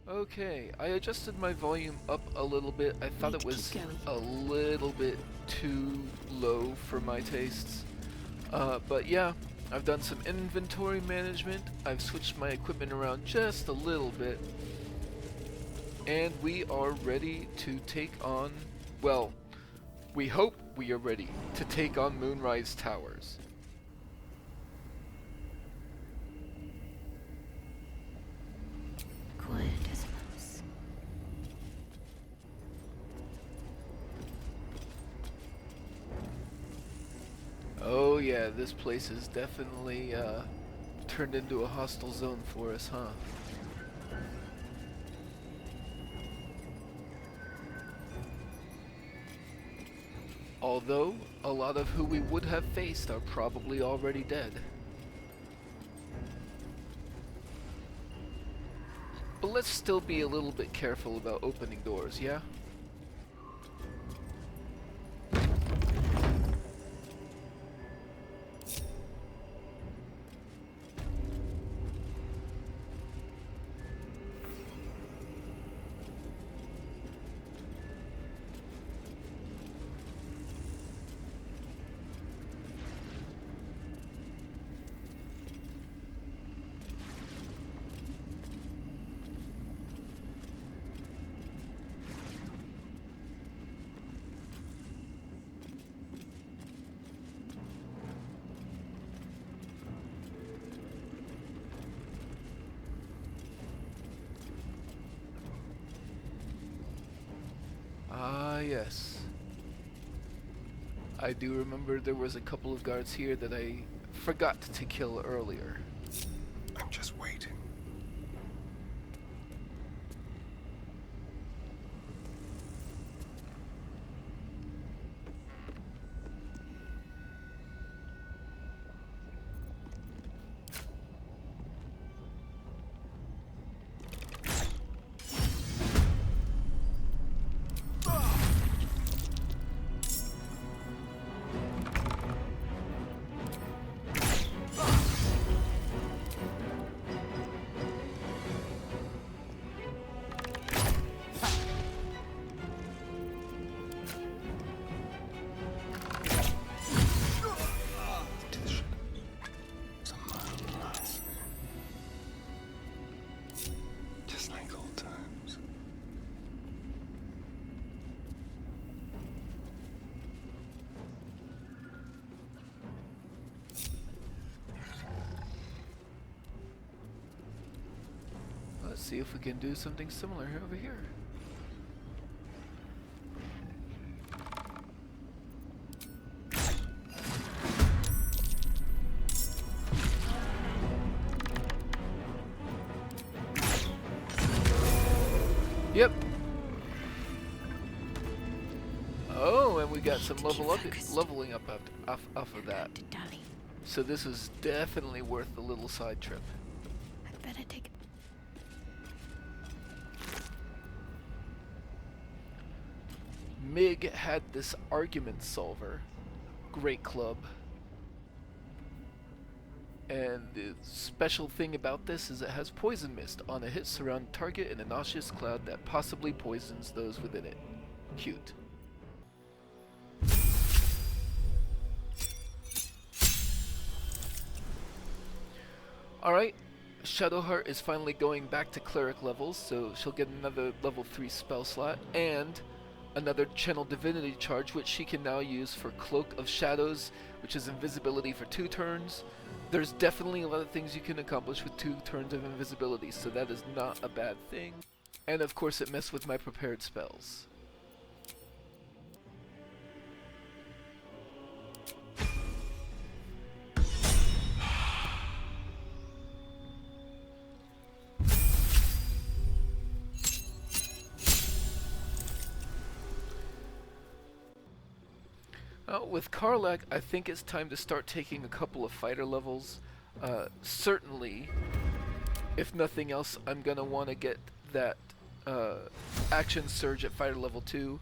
Okay, I adjusted my volume up a little bit. I thought it was a little bit too low for my tastes. But yeah, I've done some inventory management. I've switched my equipment around just a little bit. And we are ready to take on, well, we hope we are ready to take on Moonrise Towers. Quiet as a mouse. Oh yeah, this place is definitely turned into a hostile zone for us, huh? Although, a lot of who we would have faced are probably already dead. But let's still be a little bit careful about opening doors, yeah? Ah, yes. I do remember there was a couple of guards here that I forgot to kill earlier. I'm just waiting. Let's see if we can do something similar over here. Yep. Oh, and we got some leveling up off of that. So this is definitely worth the little side trip. I'd better take it. Mig had this argument solver. Great club. And the special thing about this is it has poison mist on a hit surround target in a nauseous cloud that possibly poisons those within it. Cute. Alright, Shadowheart is finally going back to Cleric levels, so she'll get another level 3 spell slot, and another Channel Divinity charge, which she can now use for Cloak of Shadows, which is invisibility for 2 turns. There's definitely a lot of things you can accomplish with 2 turns of invisibility, so that is not a bad thing. And of course it messed with my prepared spells. With Karlach, I think it's time to start taking a couple of fighter levels. Certainly, if nothing else, I'm going to want to get that action surge at fighter level 2.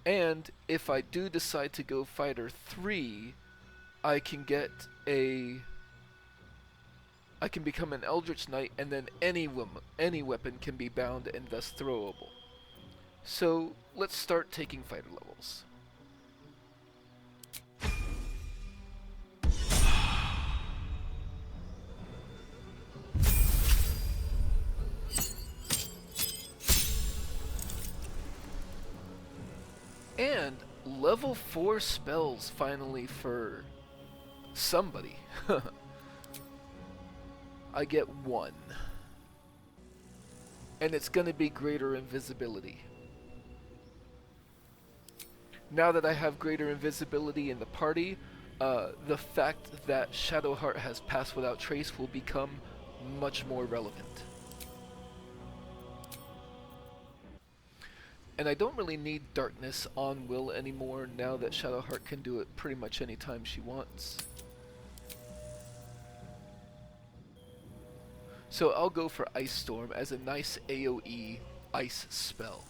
And if I do decide to go fighter 3, I can get a I can become an Eldritch Knight, and then any weapon can be bound and thus throwable. So let's start taking fighter levels. And level 4 spells finally for somebody. I get 1. And it's gonna be greater invisibility. Now that I have greater invisibility in the party, the fact that Shadowheart has Pass Without Trace will become much more relevant. And I don't really need Darkness on Will anymore now that Shadowheart can do it pretty much any time she wants. So I'll go for Ice Storm as a nice AoE ice spell.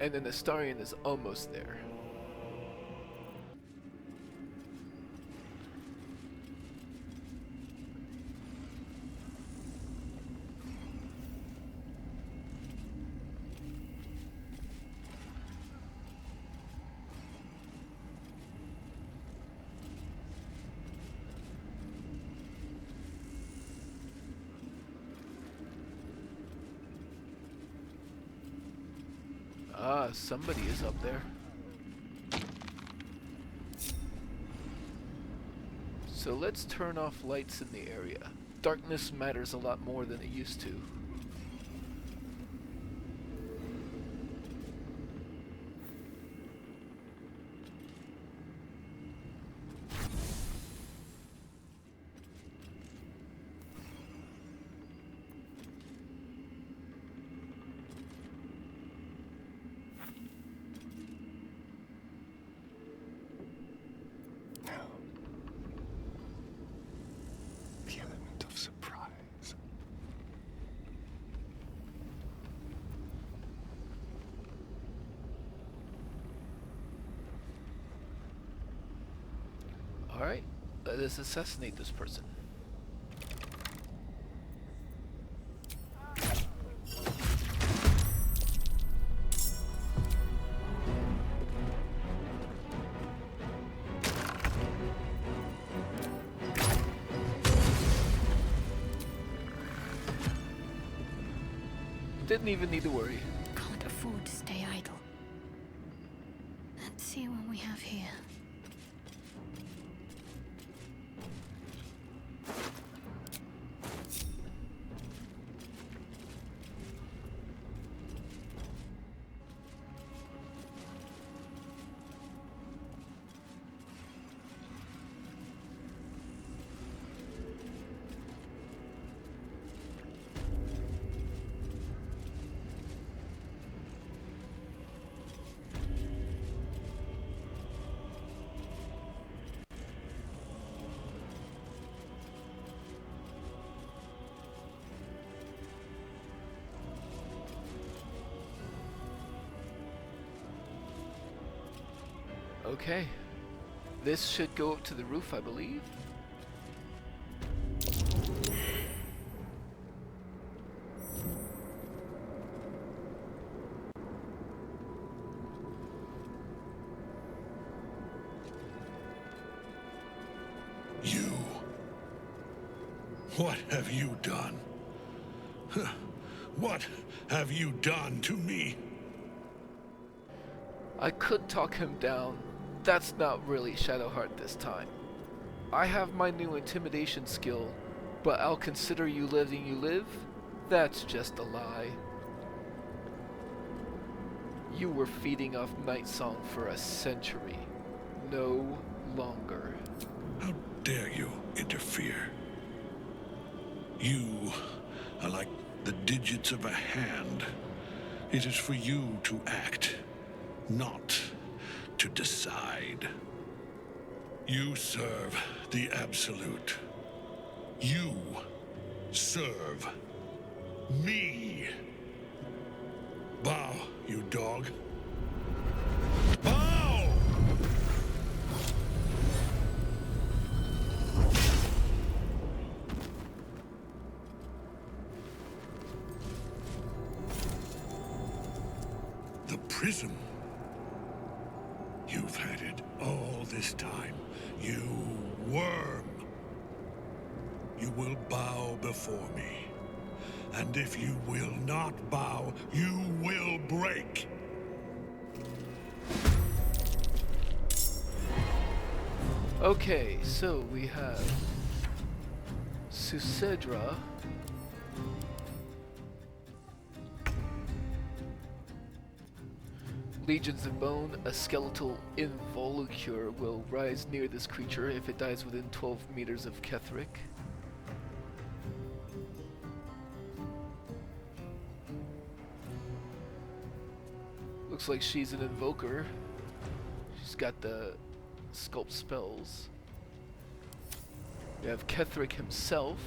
And then Astarion is almost there. Ah, somebody is up there. So let's turn off lights in the area. Darkness matters a lot more than it used to. The element of surprise. Alright, let us assassinate this person. Didn't even need to worry. Can't afford to stay idle. Let's see what we have here. Okay. This should go up to the roof, I believe. You. What have you done? What have you done to me? I could talk him down. That's not really Shadowheart this time. I have my new intimidation skill, but I'll consider you letting you live? That's just a lie. You were feeding off Night Song for a century. No longer. How dare you interfere? You are like the digits of a hand. It is for you to act, not to decide. You serve the Absolute. You serve me. Bow, you dog. Bow! The prism. You've had it all this time, you worm. You will bow before me. And if you will not bow, you will break. Okay, so we have Susedra. Legions of Bone, a skeletal involucre will rise near this creature if it dies within 12 meters of Ketheric. Looks like she's an invoker. She's got the sculpt spells. We have Ketheric himself.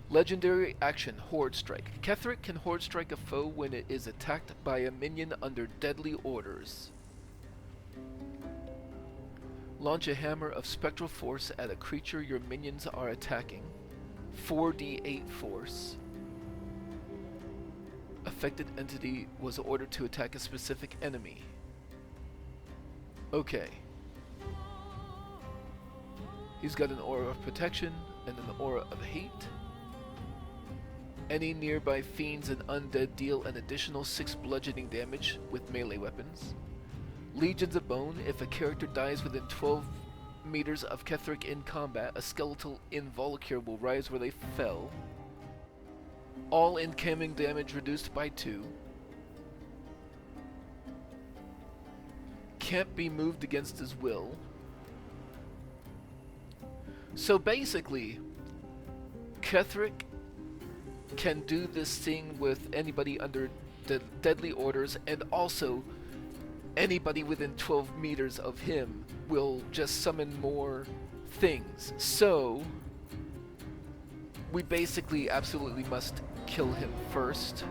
Legendary action, Horde Strike. Ketheric can Horde Strike a foe when it is attacked by a minion under deadly orders. Launch a hammer of spectral force at a creature your minions are attacking. 4d8 force. Affected entity was ordered to attack a specific enemy. Okay. He's got an aura of protection and an aura of hate. Any nearby fiends and undead deal an additional 6 bludgeoning damage with melee weapons. Legions of Bone, if a character dies within 12 meters of Ketheric in combat, a skeletal involucre will rise where they fell. All incoming damage reduced by 2. Can't be moved against his will. So basically, Ketheric can do this thing with anybody under deadly orders, and also anybody within 12 meters of him will just summon more things. So we basically absolutely must kill him first.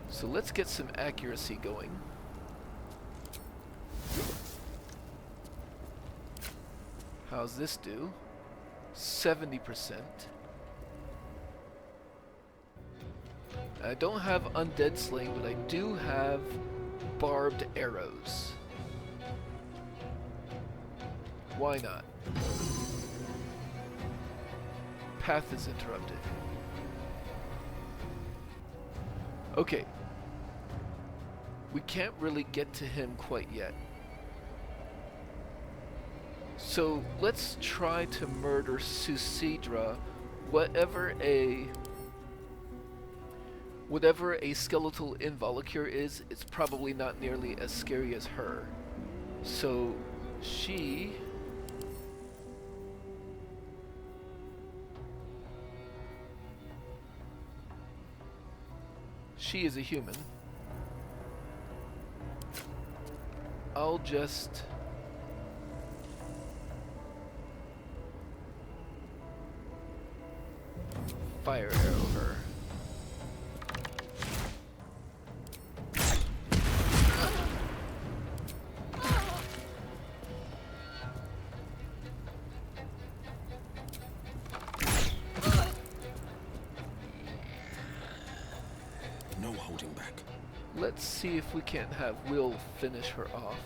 So let's get some accuracy going. How's this do? 70%. I don't have undead slaying, but I do have barbed arrows. Why not? Path is interrupted. Okay. We can't really get to him quite yet. So let's try to murder Susedra. Whatever a skeletal involucre is, it's probably not nearly as scary as her. So she is a human. I'll just fire arrow her. No holding back. Let's see if we can't have Will finish her off.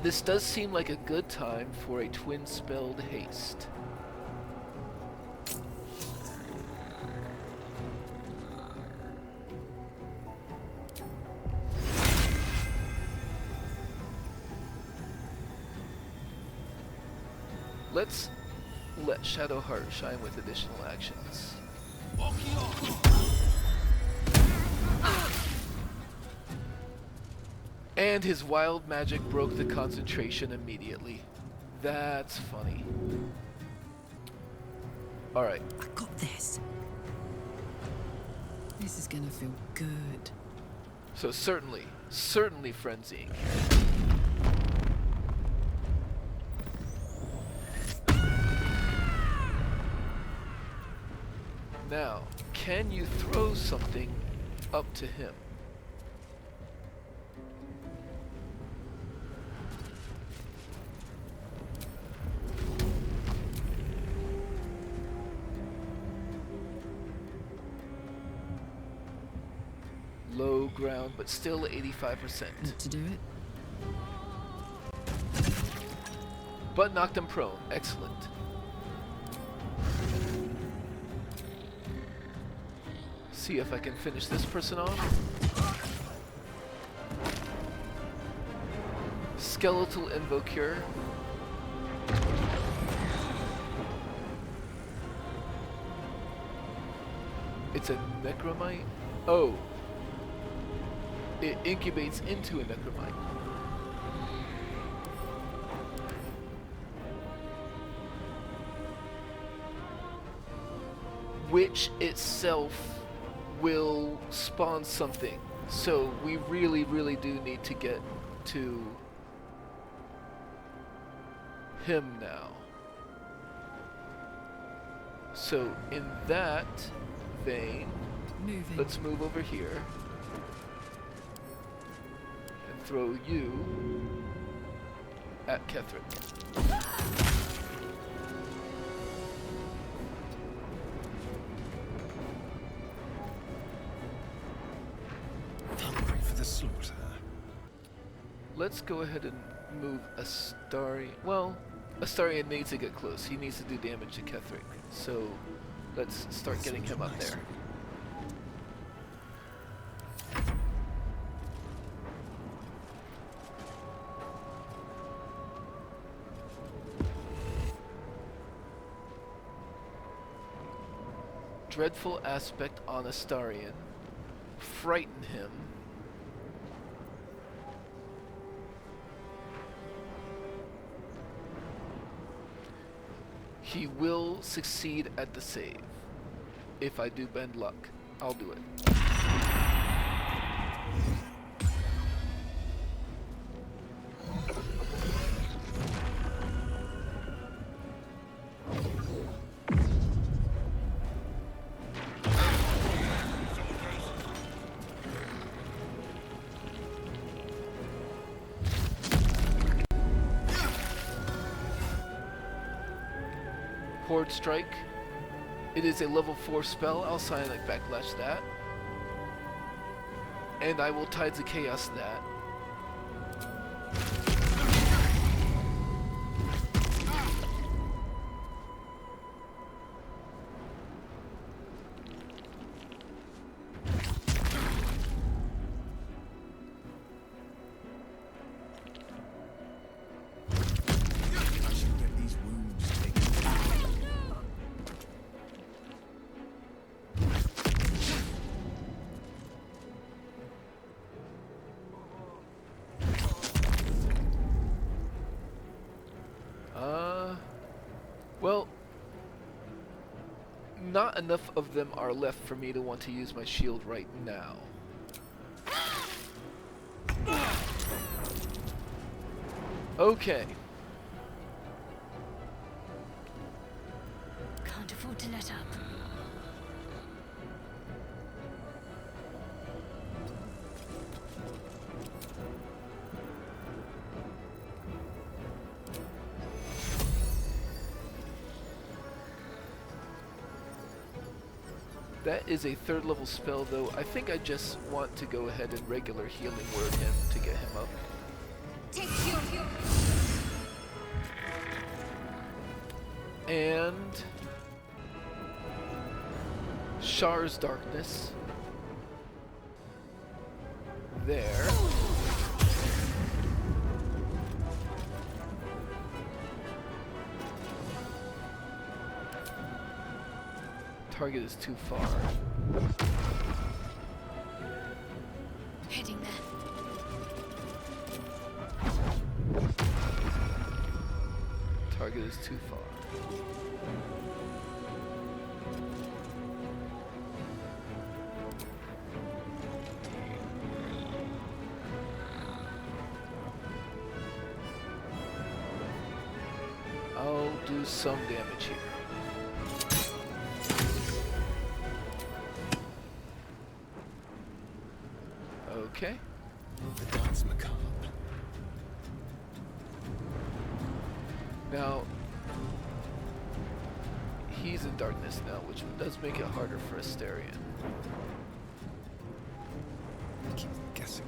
This does seem like a good time for a twin-spelled haste. Let's let Shadowheart shine with additional actions. And his wild magic broke the concentration immediately. That's funny. Alright. I got this. This is gonna feel good. So certainly frenzying. Now, can you throw something up to him? Low ground, but still 85%. Want to do it? But knocked him prone. Excellent. See if I can finish this person off. Skeletal Invocure. It's a Necromite? Oh. It incubates into a Necromite. Which itself will spawn something. So we really do need to get to him now. So in that vein, let's move over here and throw you at Ketheric. Hungry for the slaughter. Let's go ahead and move Astarion. Well, Astarion needs to get close. He needs to do damage to Ketheric. So let's start getting him up there. Dreadful aspect on Astarion. Frighten him. He will succeed at the save. If I do bend luck, I'll do it. Horde Strike. It is a level 4 spell. I'll Psionic Backlash that. And I will Tides of Chaos that. Well, not enough of them are left for me to want to use my shield right now. Okay. Can't afford to let up. That is a 3rd level spell, though. I think I just want to go ahead and regular healing word him to get him up. And Shar's Darkness. There. Target is too far. Heading there. is too far. I'll do some damage here. Okay. The dance macabre. Now, he's in darkness now, which does make it harder for Asterion. Keep guessing.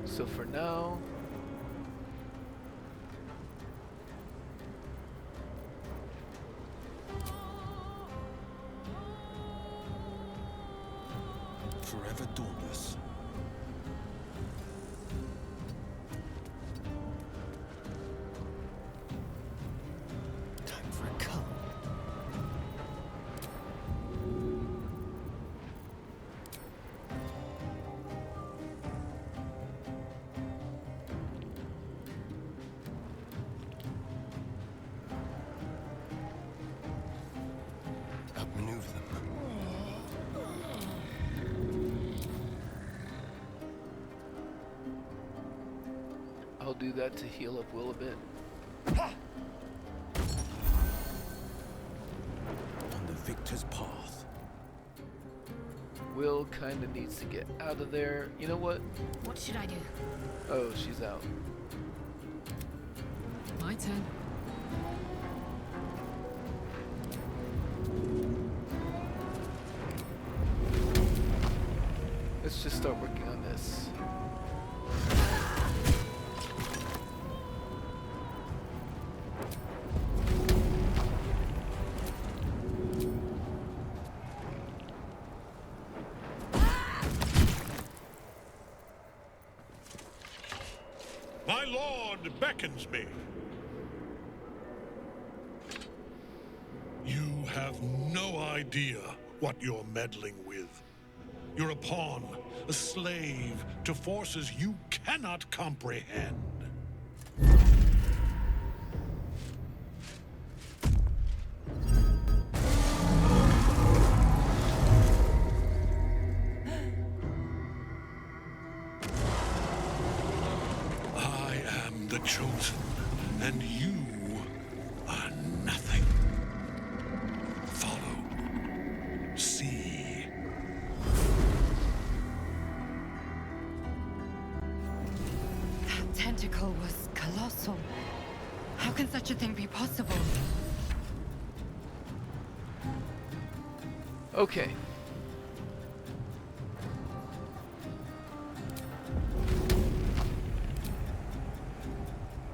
So for now, Forever dauntless. Time for a cull. Outmaneuver them. I'll do that to heal up Will a bit. On the victor's path. Will kind of needs to get out of there. You know what? What should I do? Oh, she's out. My turn. Let's just start working on this. My lord beckons me. You have no idea what you're meddling with. You're a pawn, a slave to forces you cannot comprehend. I am the chosen, and you are nothing. Follow. See. That tentacle was colossal. How can such a thing be possible? Okay.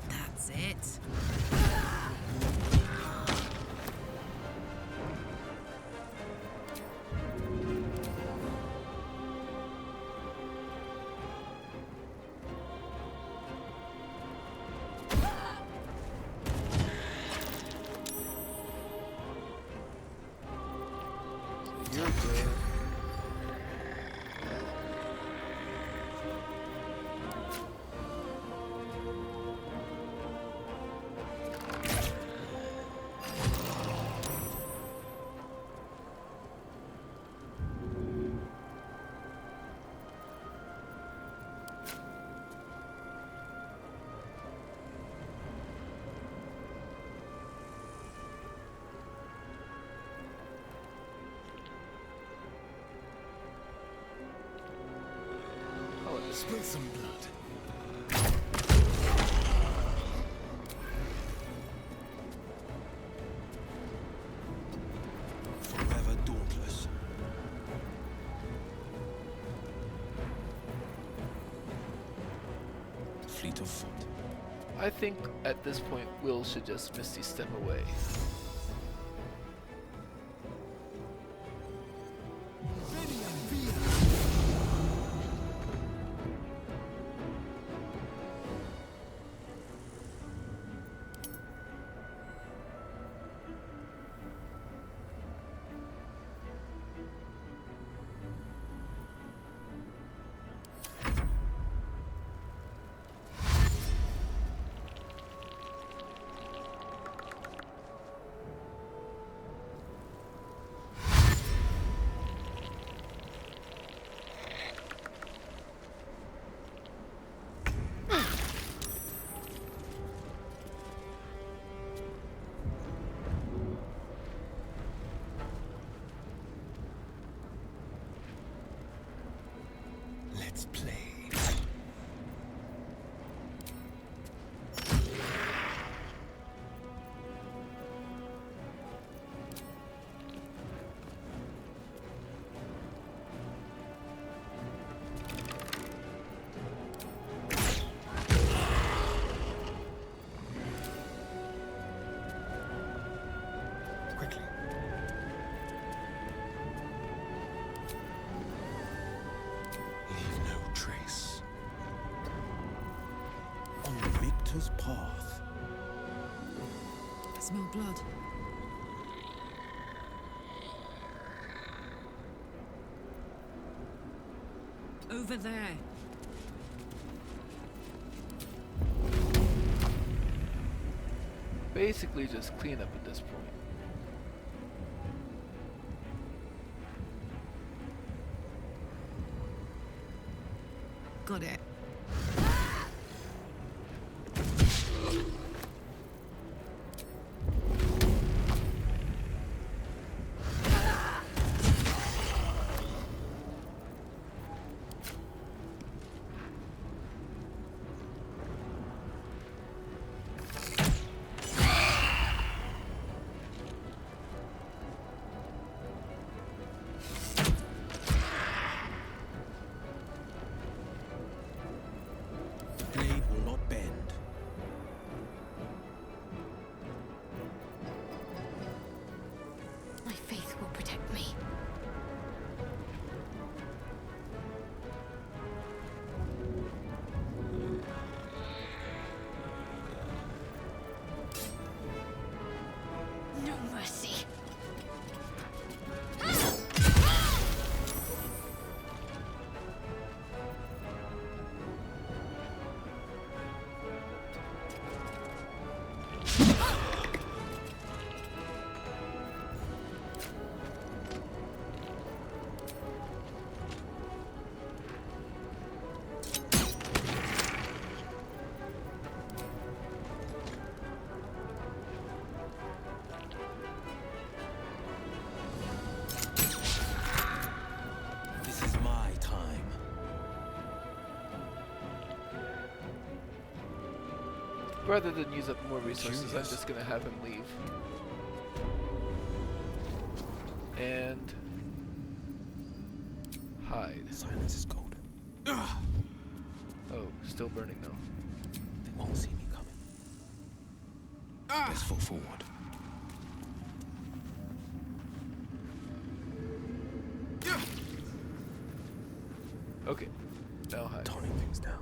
That's it. You're good. Spill some blood. Forever dauntless. Fleet of foot. I think at this point Will should just Misty Step away. Smell blood. Over there. Basically just clean up at this point. Got it. The blade will not bend. My faith will protect me. No mercy. This is my time. Rather than use up more resources, I'm Curious. just gonna have him leave. And hide. Silence is gold. Oh, still burning though. They won't see me coming. Best foot forward. Okay, now hide. Toning things down.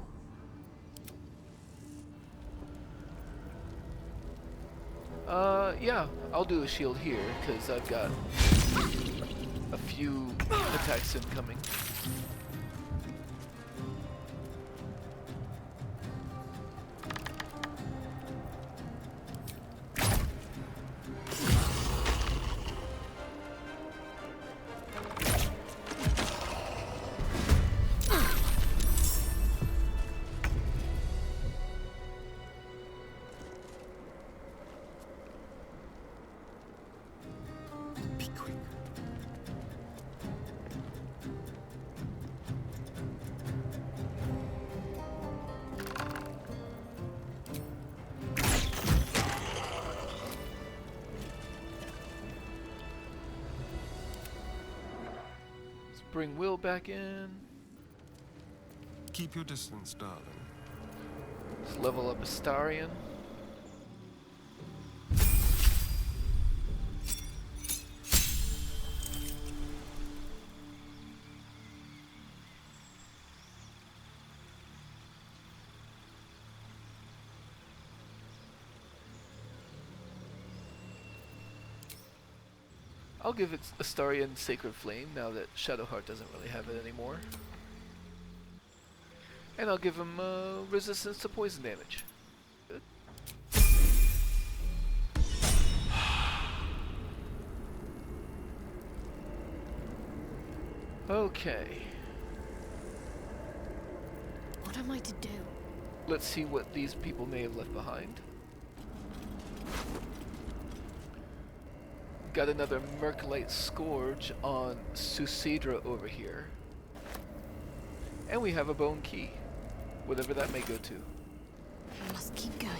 Yeah, I'll do a shield here, because I've got a few attacks incoming. Be quick. Let's bring Will back in. Keep your distance, darling. Let's level up Astarion. I'll give it Astarion Sacred Flame now that Shadowheart doesn't really have it anymore. And I'll give him resistance to poison damage. Good. Okay, What am I to do? let's see what these people may have left behind. Got another Mercolite Scourge on Susidra over here. And we have a Bone Key, whatever that may go to. I must keep going.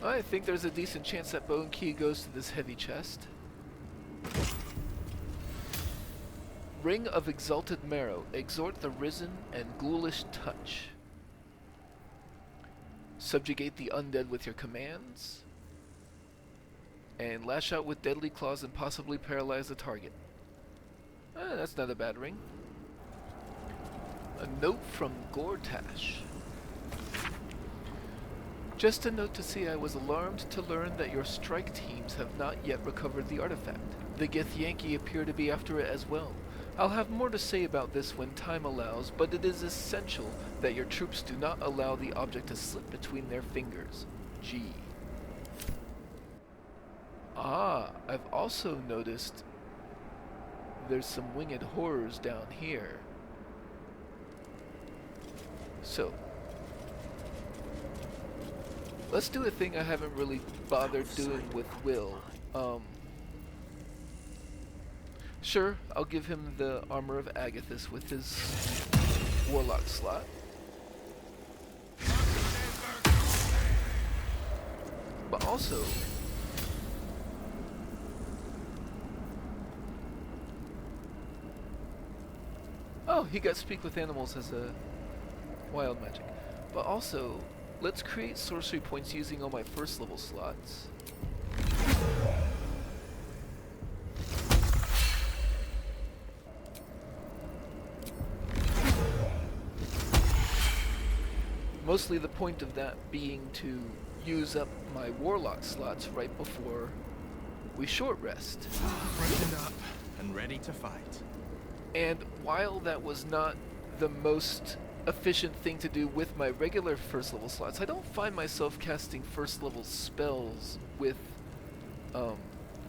I think there's a decent chance that Bone Key goes to this heavy chest. Ring of Exalted Marrow. Exhort the Risen and Ghoulish Touch. Subjugate the undead with your commands. And lash out with deadly claws and possibly paralyze the target. That's not a bad ring. A note from Gortash. Just a note to see I was alarmed to learn that your strike teams have not yet recovered the artifact. The Githyanki appear to be after it as well. I'll have more to say about this when time allows, but it is essential that your troops do not allow the object to slip between their fingers. G. Ah, I've also noticed there's some winged horrors down here. So, let's do a thing I haven't really bothered doing with Will. Sure, I'll give him the Armor of Agathis with his Warlock slot. But also, oh, he got Speak with Animals as a wild magic. But also, let's create sorcery points using all my first level slots. Mostly the point of that being to use up my warlock slots right before we short rest. Freshened up and ready to fight. And while that was not the most efficient thing to do with my regular first level slots, I don't find myself casting first level spells with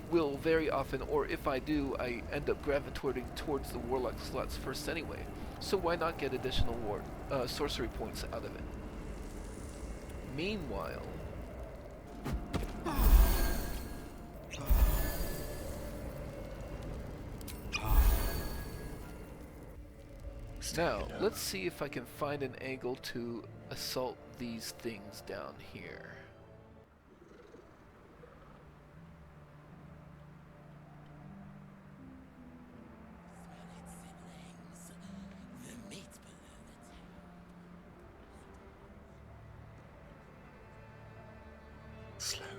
Will very often, or if I do, I end up gravitating towards the warlock slots first anyway. So why not get additional sorcery points out of it? Meanwhile, now let's see if I can find an angle to assault these things down here. Slowly.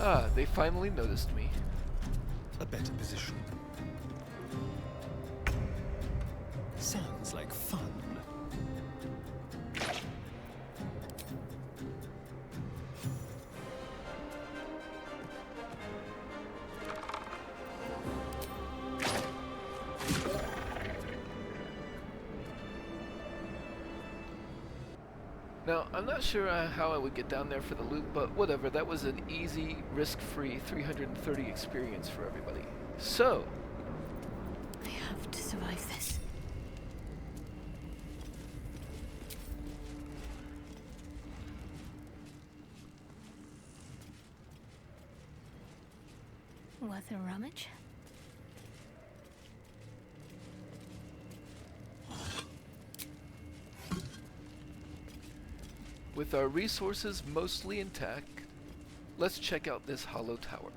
Ah, they finally noticed me. A better position. Sounds like fun. Now, I'm not sure how I would get down there for the loot, but whatever, that was an easy, risk-free 330 experience for everybody. So, I have to survive this. Worth a rummage? with our resources mostly intact, let's check out this hollow tower.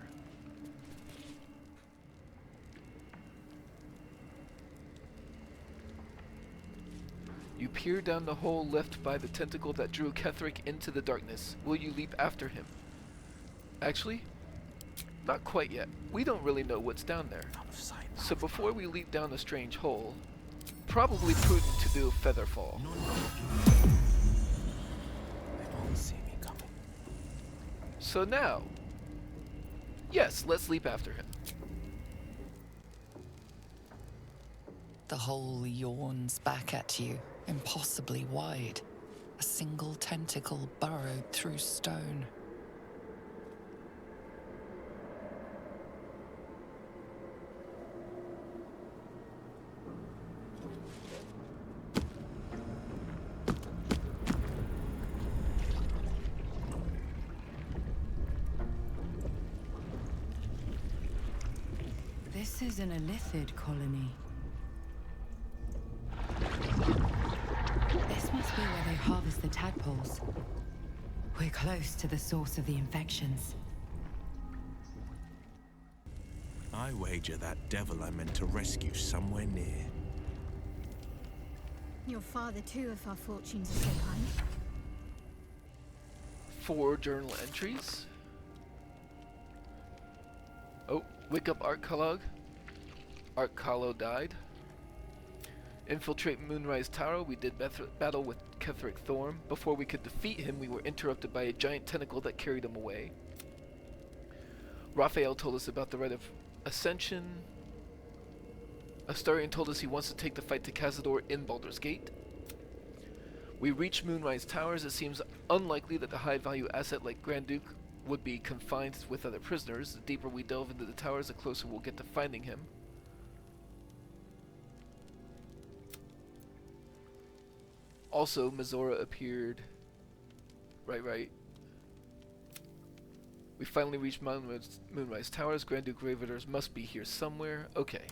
You peer down the hole left by the tentacle that drew Ketheric into the darkness. Will you leap after him? Actually, not quite yet. We don't really know what's down there. So before we leap down the strange hole, probably prudent to do a feather fall. They won't see me coming. So now, yes, let's leap after him. The hole yawns back at you, impossibly wide. A single tentacle burrowed through stone. This is an Elithid colony. This must be where they harvest the tadpoles. tentacles. We're close to the source of the infections. I wager that devil I meant to rescue somewhere near. Your father too, if our fortunes are so kind. 4 journal entries. Oh, wake up Arcalog. Arcalo died. Infiltrate Moonrise Tower. We did battle with Ketheric Thorm. Before we could defeat him, we were interrupted by a giant tentacle that carried him away. Raphael told us about the rite of Ascension. Astarion told us he wants to take the fight to Cazador in Baldur's Gate. We reached Moonrise Towers. It seems unlikely that the high-value asset like Grand Duke would be confined with other prisoners. The deeper we delve into the towers, the closer we'll get to finding him. Also, Mizora appeared. Right. We finally reached Moonrise Towers. Grand Duke Ravagers must be here somewhere. Okay.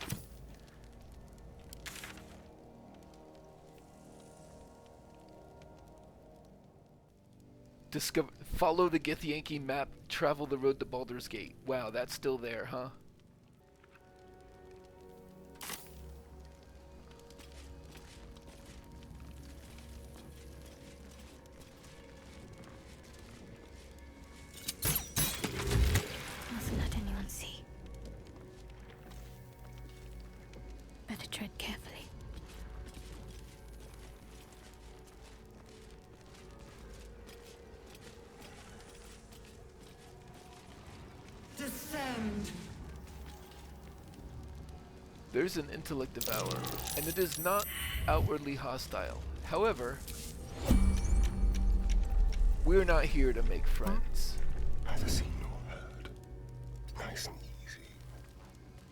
Follow the Githyanki map. Travel the road to Baldur's Gate. Wow, that's still there, huh? Mustn't let anyone see. Better tread carefully. Descend. There's an intellect devourer, and it is not outwardly hostile. However, we're not here to make friends. Neither seen nor heard. Nice and easy.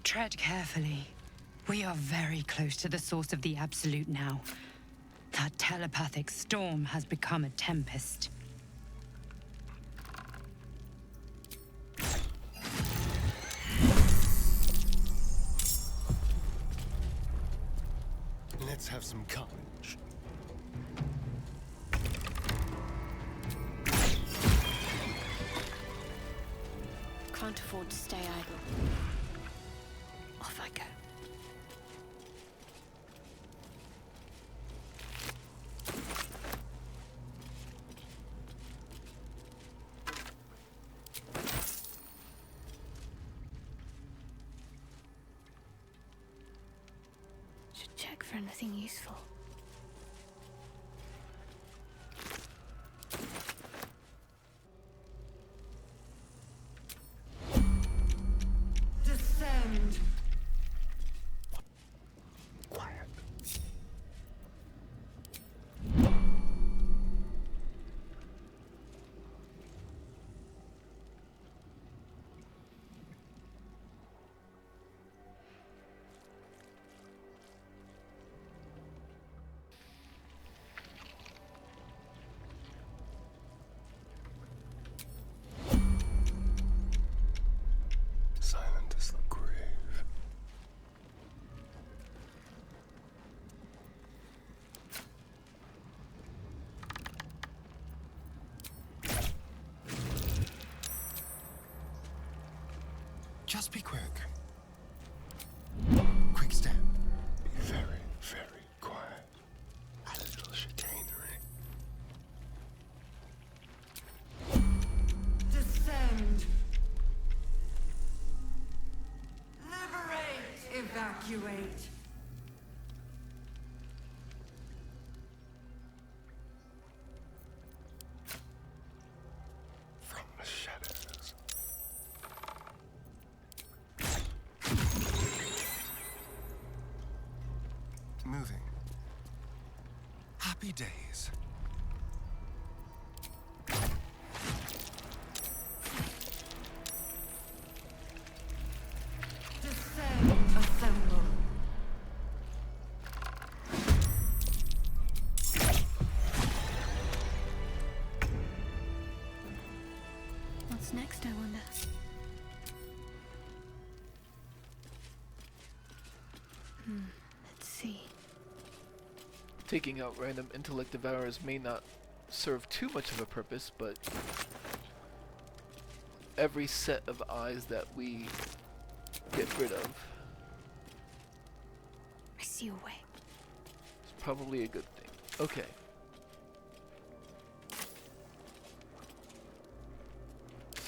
Tread carefully. We are very close to the source of the Absolute now. That telepathic storm has become a tempest. Let's have some courage. Can't afford to stay idle. Off I go. Should check for anything useful. Descend. Quiet. Silent as the grave. Just be quick. Quick step. Be very, very quiet. A little chicanery. Descend. Liberate. Evacuate. From the shadows. Moving. Happy days. Descend. Assemble. What's next, I wonder? Let's see. Taking out random intellect devourers may not serve too much of a purpose, but every set of eyes that we get rid of I see a way. is probably a good thing. Okay.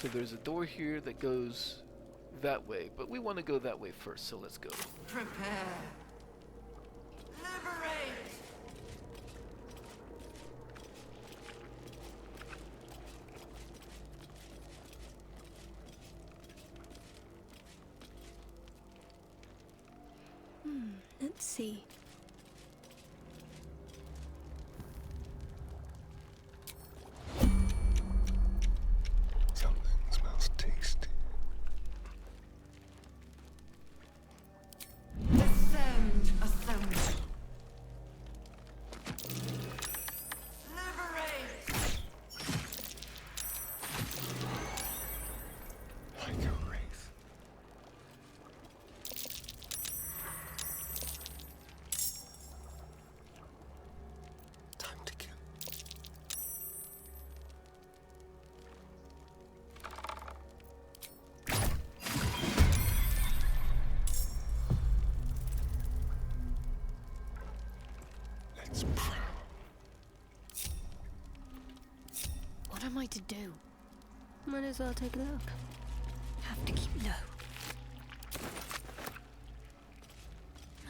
So there's a door here that goes that way, but we want to go that way first, so let's go. Prepare. Liberate. Let's see. Something smells tasty. Ascend, assembly. Liberate. Like a wraith. Time to kill. Let's prowl. What am I to do? Might as well take a look. Have to keep low.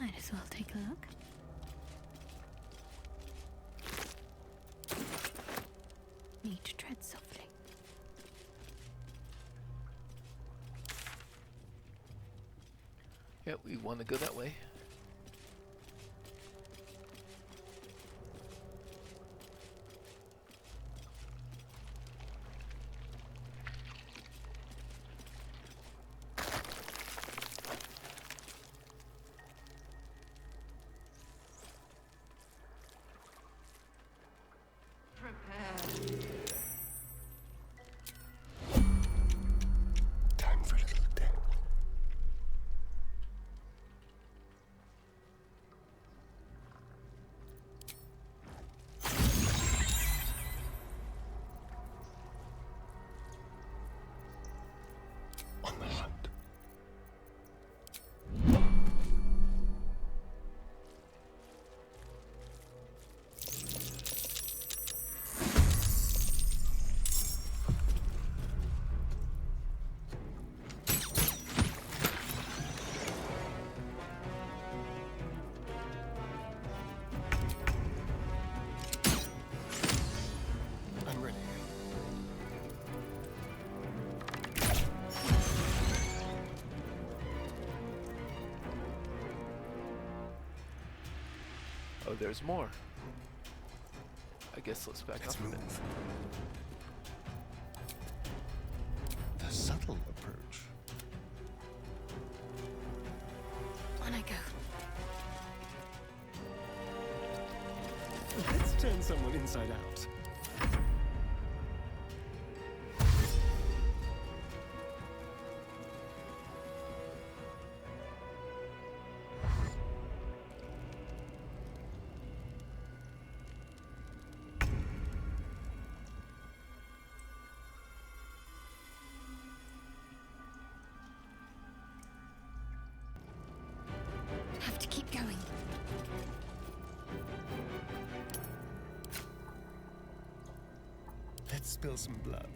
Might as well take a look. Need to tread softly. Yeah, we want to go that way. Prepare. Time for a little death. On the hunt. I'm ready. Oh, there's more. I guess let's back Let's up a bit. move. The subtle approach. On I go. Let's turn someone inside out. Have to keep going. Let's spill some blood.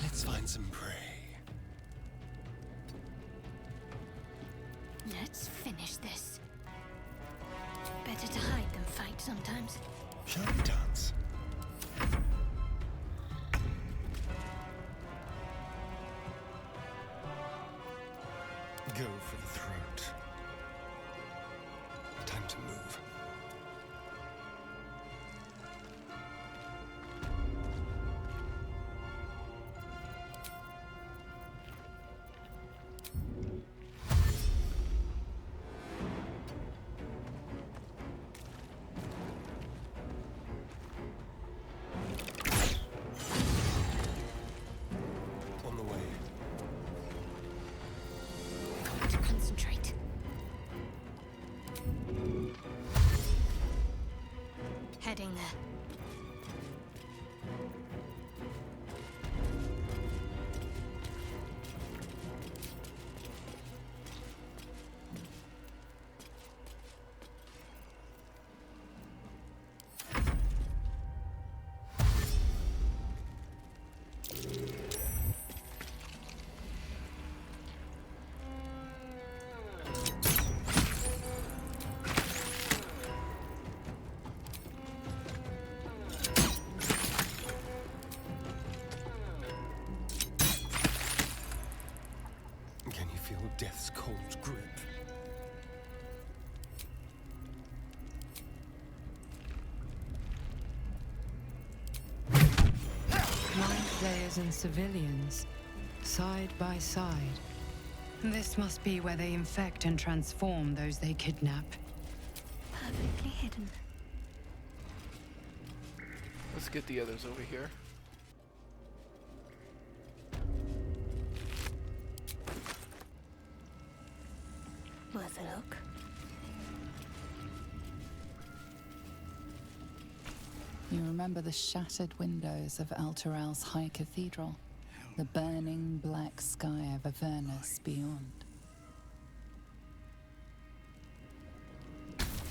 Let's find some prey. Let's finish this. Better to hide than fight sometimes. Shall we dance? Go for the throat. Time to move. hiding there. Can you feel death's cold grip? Mind flayers and civilians, side by side. This must be where they infect and transform those they kidnap. Perfectly hidden. Let's get the others over here. Worth a look. You remember the shattered windows of Alteral's High Cathedral, the burning black sky of Avernus beyond.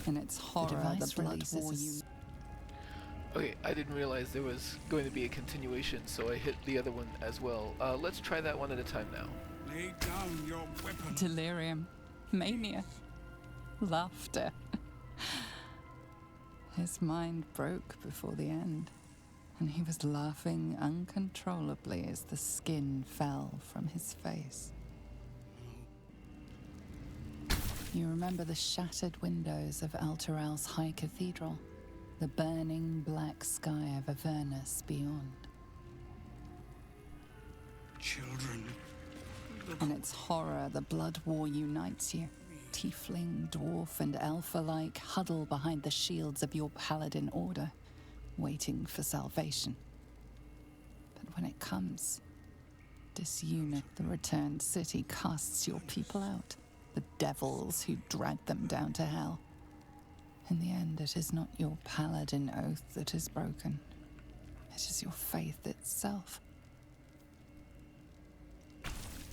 In its horror, the blood war you... Okay, I didn't realize there was going to be a continuation, so I hit the other one as well. Let's try that one at a time now. Lay down your weapon. Delirium, mania, laughter. His mind broke before the end, and he was laughing uncontrollably as the skin fell from his face. You remember the shattered windows of Alteral's High Cathedral, the burning black sky of Avernus beyond. Children. In its horror, the blood war unites you. Tiefling, dwarf, and elf alike huddle behind the shields of your paladin order, waiting for salvation. But when it comes, disunit the returned city casts your people out, the devils who dragged them down to hell. In the end, it is not your paladin oath that is broken. It is your faith itself.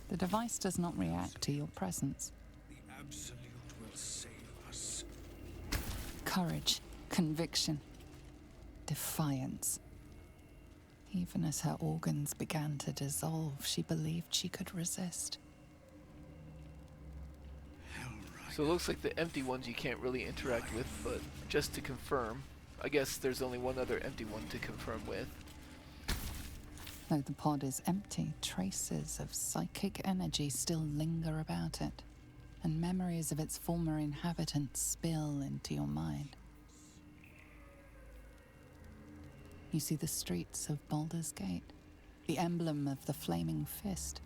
The device does not react to your presence. The Absolute will save us. Courage, conviction, defiance. Even as her organs began to dissolve, she believed she could resist. So it looks like the empty ones you can't really interact with, but just to confirm, I guess there's only one other empty one to confirm with. Though the pod is empty, traces of psychic energy still linger about it, and memories of its former inhabitants spill into your mind. You see the streets of Baldur's Gate, the emblem of the Flaming Fist,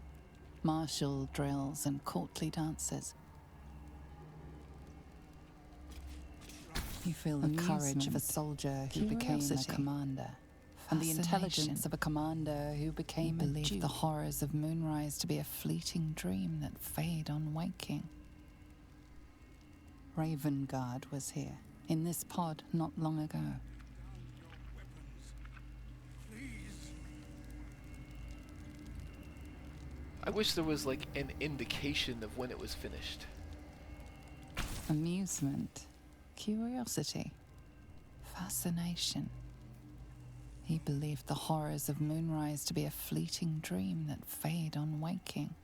martial drills and courtly dances. You feel the courage of a soldier who became a commander, and the intelligence of a commander who became a Jew. The horrors of Moonrise to be a fleeting dream that fade on waking. Ravengard was here, in this pod not long ago. I wish there was like an indication of when it was finished. Amusement, curiosity, fascination. He believed the horrors of Moonrise to be a fleeting dream that fade on waking.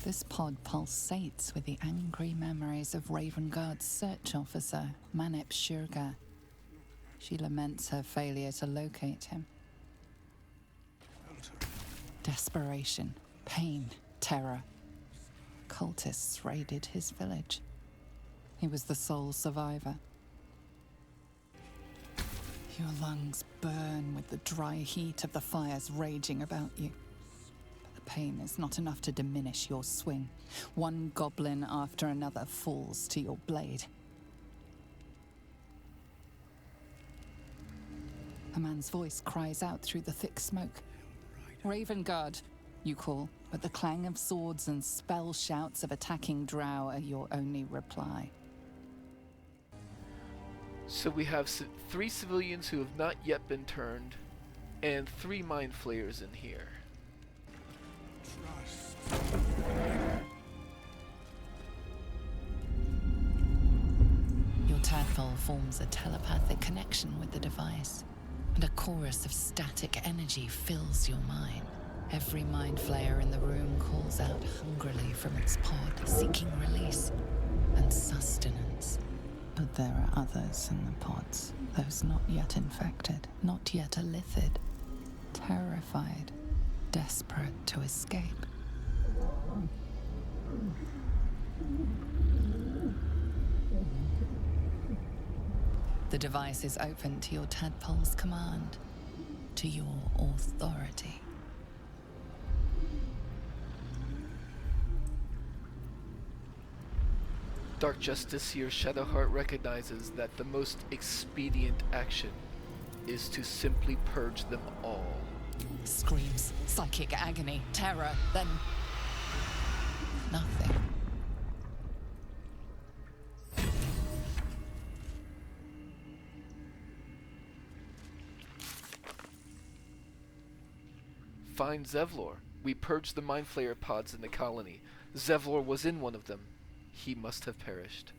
This pod pulsates with the angry memories of Ravengard's search officer, Manep Shurga. She laments her failure to locate him. Desperation, pain, terror. Cultists raided his village. He was the sole survivor. Your lungs burn with the dry heat of the fires raging about you. But the pain is not enough to diminish your swing. One goblin after another falls to your blade. A man's voice cries out through the thick smoke. Ravengard, you call, but the clang of swords and spell shouts of attacking drow are your only reply. So we have 3 civilians who have not yet been turned, and 3 mind flayers in here. Your tadpole forms a telepathic connection with the device, and a chorus of static energy fills your mind. Every mind flayer in the room calls out hungrily from its pod, seeking release and sustenance. But there are others in the pods, those not yet infected, not yet elithid, terrified, desperate to escape. The device is open to your tadpole's command, to your authority. Dark Justice here, Shadowheart recognizes that the most expedient action is to simply purge them all. Screams, psychic agony, terror, then nothing. Find Zevlor. We purged the Mind Flayer pods in the colony. Zevlor was in one of them. He must have perished.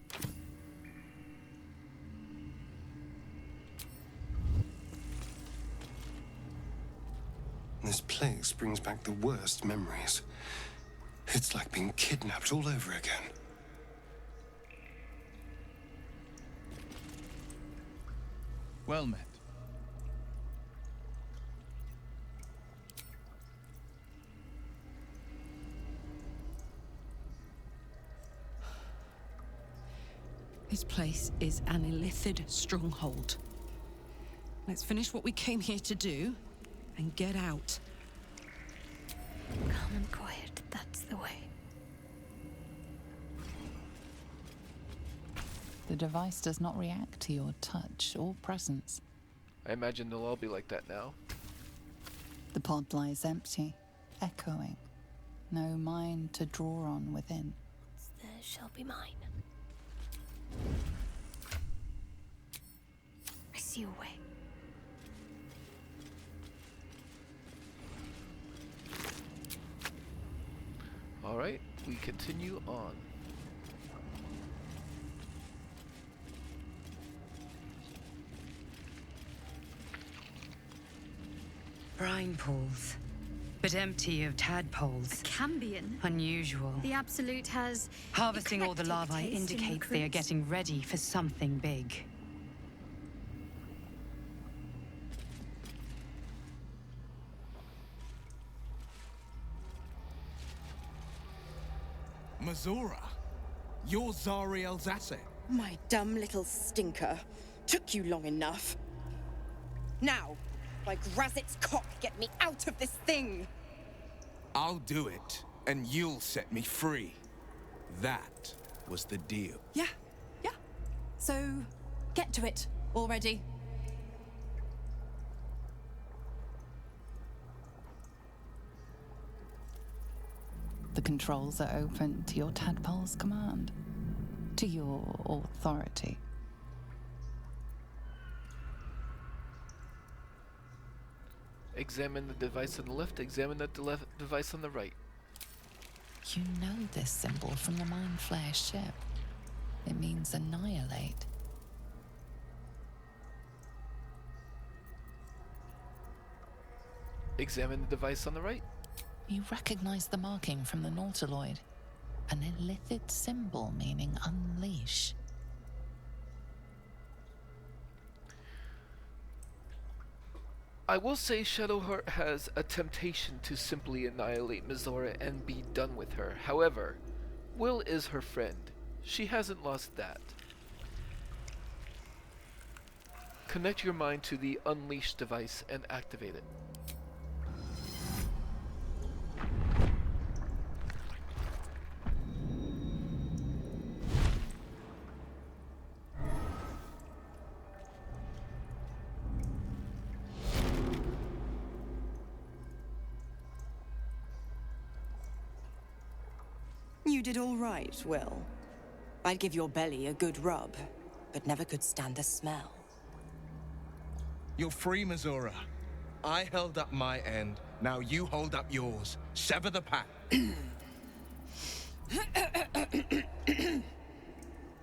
This place brings back the worst memories. It's like being kidnapped all over again. Well met. This place is an illithid stronghold. Let's finish what we came here to do and get out. Calm and quiet, that's the way. The device does not react to your touch or presence. I imagine they'll all be like that now. The pod lies empty, echoing. No mind to draw on within. There shall be mine. I see a way. Alright, we continue on. Brine pools, but empty of tadpoles. Cambion. Unusual. The Absolute has Harvesting all the eclectic larvae taste in indicates they are recruits. getting ready for something big. Mazora, you're Zariel's asset. My dumb little stinker. Took you long enough. Now, by Grazit's cock, get me out of this thing! I'll do it, and you'll set me free. That was the deal. Yeah. So, get to it already. The controls are open to your tadpole's command, to your authority. Examine the device on the left, examine the device on the right. You know this symbol from the Mind Flayer ship. It means annihilate. Examine the device on the right. You recognize the marking from the Nautiloid. An illithid symbol meaning unleash. I will say Shadowheart has a temptation to simply annihilate Mizora and be done with her. However, Will is her friend. She hasn't lost that. Connect your mind to the Unleash device and activate it. You did all right, Will. I'd give your belly a good rub. but never could stand the smell. You're free, Missoura. I held up my end. Now you hold up yours. Sever the pact.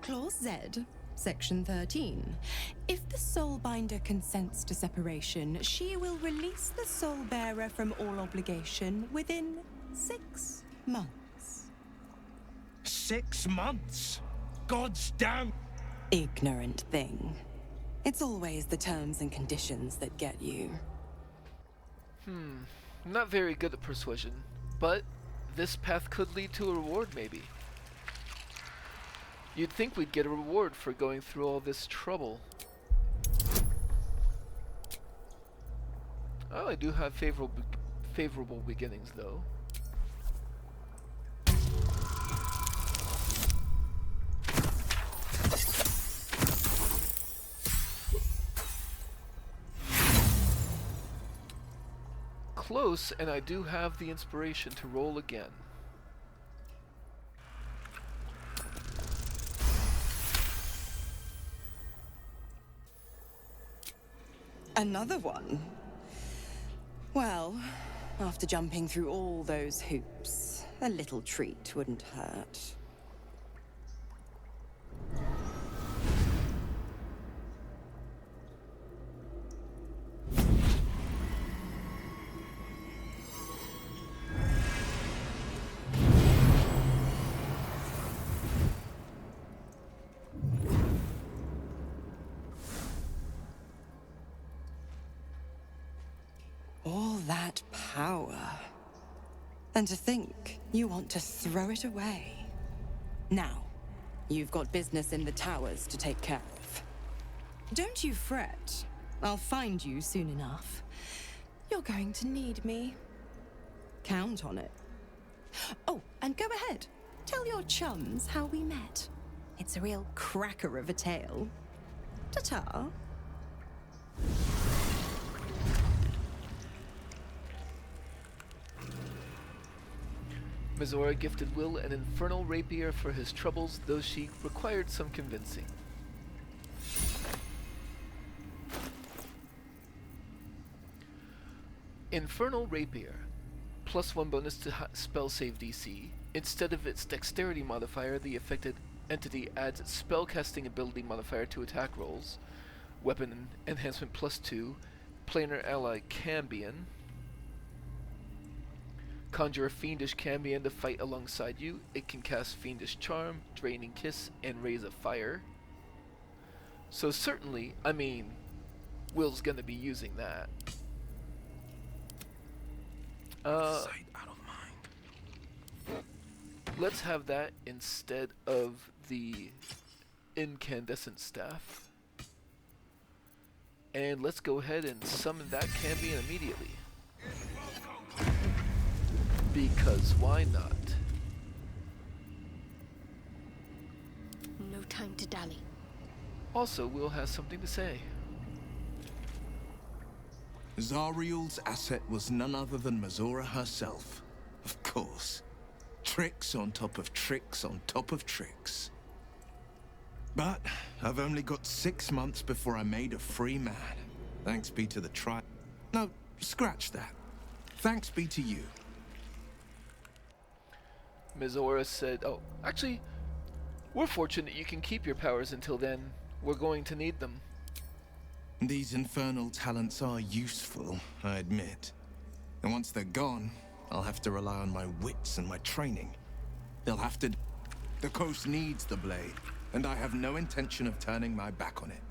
Clause Z, Section 13. If the Soulbinder consents to separation, she will release the Soulbearer from all obligation within 6 months. 6 months? God's damn... Ignorant thing. It's always the terms and conditions that get you. I'm not very good at persuasion, but this path could lead to a reward, maybe. You'd think we'd get a reward for going through all this trouble. Oh, I do have favorable beginnings, though. Close, and I do have the inspiration to roll again. Another one? Well, after jumping through all those hoops, a little treat wouldn't hurt. All that power. And to think you want to throw it away. Now, you've got business in the towers to take care of. Don't you fret. I'll find you soon enough. You're going to need me. Count on it. Oh, and go ahead. Tell your chums how we met. It's a real cracker of a tale. Ta-ta. Missoura gifted Will an infernal rapier for his troubles, though she required some convincing. Infernal Rapier. +1 bonus to spell save DC. Instead of its dexterity modifier, the affected entity adds its spellcasting ability modifier to attack rolls. Weapon enhancement +2. Planar ally Cambion. Conjure a fiendish Cambion to fight alongside you. It can cast Fiendish Charm, Draining Kiss, and Raise a Fire. So certainly, I mean, Will's gonna be using that. Sight out of mind. Let's have that instead of the incandescent staff. And let's go ahead and summon that Cambion immediately. Because why not? No time to dally. Also, Will has something to say. Zariel's asset was none other than Missoura herself. Of course. Tricks on top of tricks on top of tricks. But I've only got 6 months before I'm made a free man. Thanks be to the tribe. No, scratch that. Thanks be to you. Missoura said, oh, actually, we're fortunate you can keep your powers until then. We're going to need them. These infernal talents are useful, I admit. And once they're gone, I'll have to rely on my wits and my training. They'll have to... The coast needs the blade, and I have no intention of turning my back on it.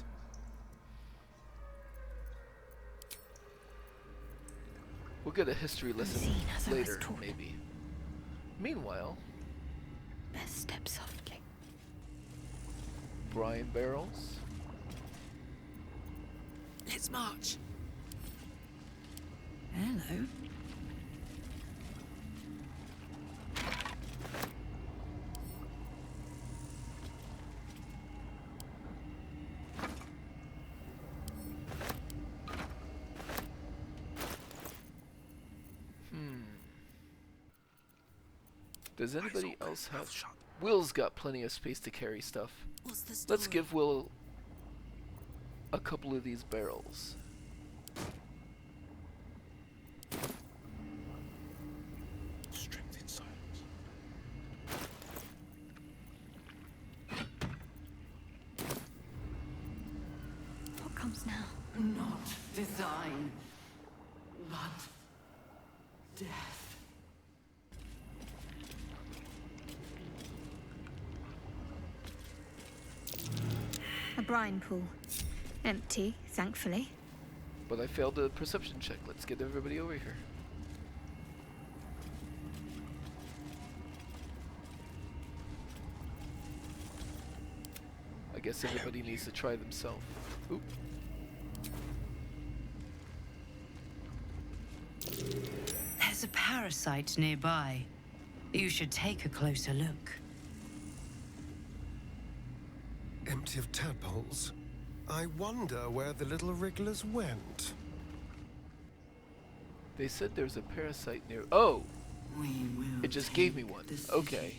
We'll get a history lesson later, maybe. Meanwhile... Best step softly. Brian Barrels. Let's march. Hello. Does anybody else have... Will's got plenty of space to carry stuff. What's the story? Let's give Will a couple of these barrels. Strength in silence. What comes now? Not design, but death. A brine pool. Empty, thankfully. But I failed the perception check. Let's get everybody over here. I guess everybody needs to try themselves. Oop. There's a parasite nearby. You should take a closer look. Empty of tadpoles. I wonder where the little wrigglers went. They said there's a parasite near. Oh! We will It just gave me one. the city. Okay.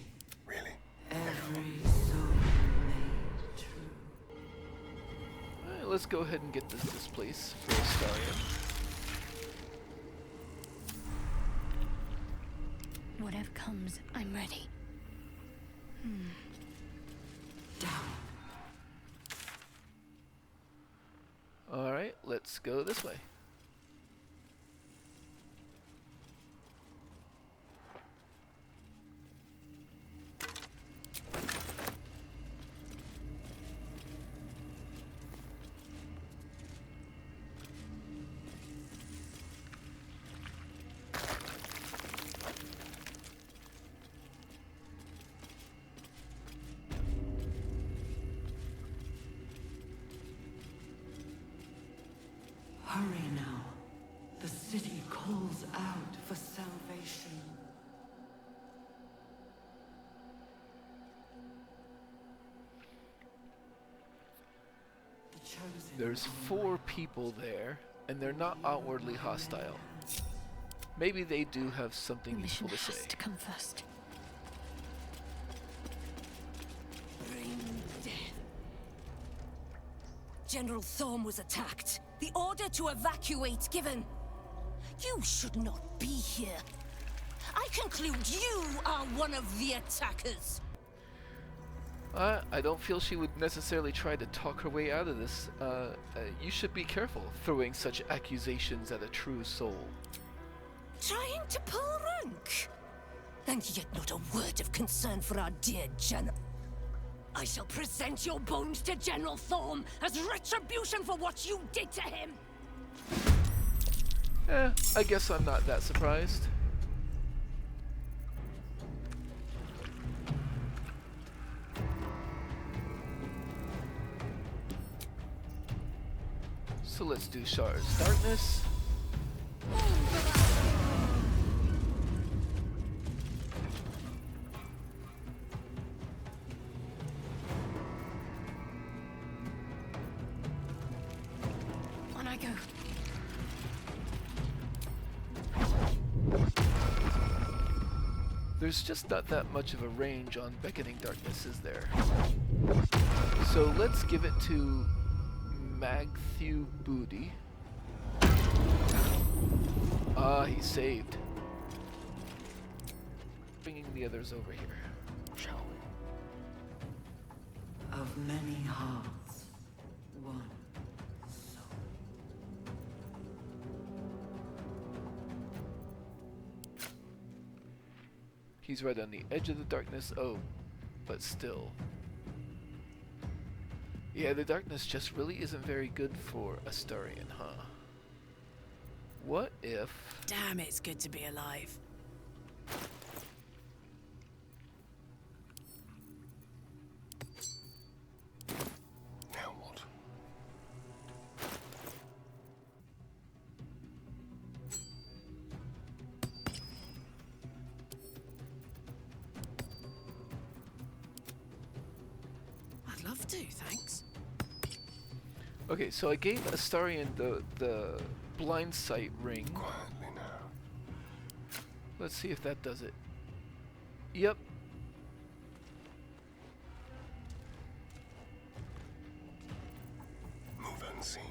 Really? Every soul made true. Alright, let's go ahead and get this place for Astarion. Whatever comes, I'm ready. Down. Alright, let's go this way. Hurry now. The city calls out for salvation. The chosen. There's 4 people there, and they're not outwardly hostile. Maybe they do have something The mission useful to has say. to come first. Bring death. General Thorm was attacked. The order to evacuate given. You should not be here. I conclude you are one of the attackers. I don't feel she would necessarily try to talk her way out of this. You should be careful throwing such accusations at a true soul. Trying to pull rank. And yet not a word of concern for our dear General. I shall present your bones to General Thorm as retribution for what you did to him. I guess I'm not that surprised. So let's do Shar's Darkness. On I go. There's just not that much of a range on Beckoning Darkness, is there? So let's give it to Magthew Booty. Ah, he saved. Bringing the others over here. Shall we? Of many hearts, one soul. He's right on the edge of the darkness. Oh, but still. Yeah, the darkness just really isn't very good for Astarion, huh? What if... Damn, it's good to be alive. Now what? I'd love to, thanks. Okay, so I gave Astarion the blind sight ring. Quietly now. Let's see if that does it. Yep. Move unseen.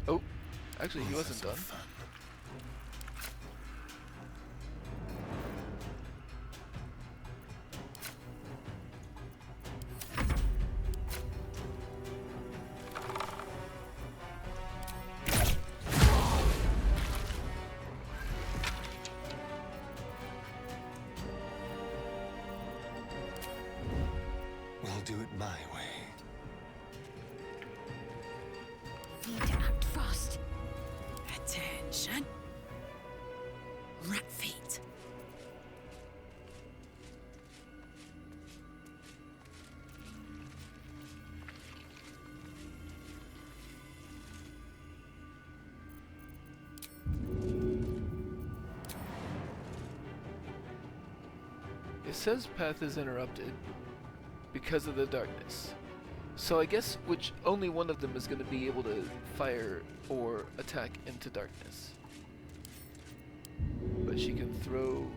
Oh, actually, he wasn't done. We'll do it my way. Need to act fast. Attention. Rat feet. It says path is interrupted because of the darkness. So I guess only one of them is going to be able to fire or attack into darkness. But she can throw...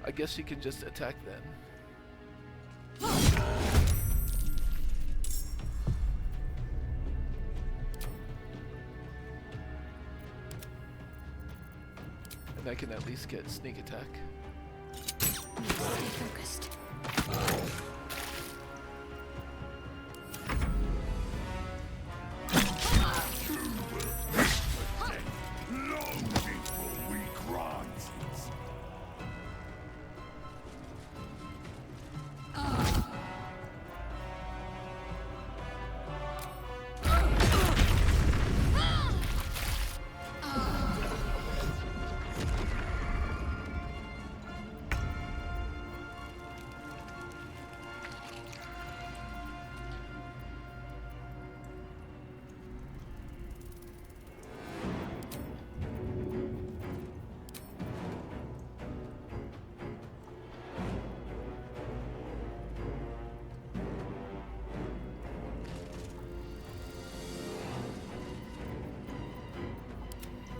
I guess she can just attack then. And I can at least get sneak attack. Stay focused.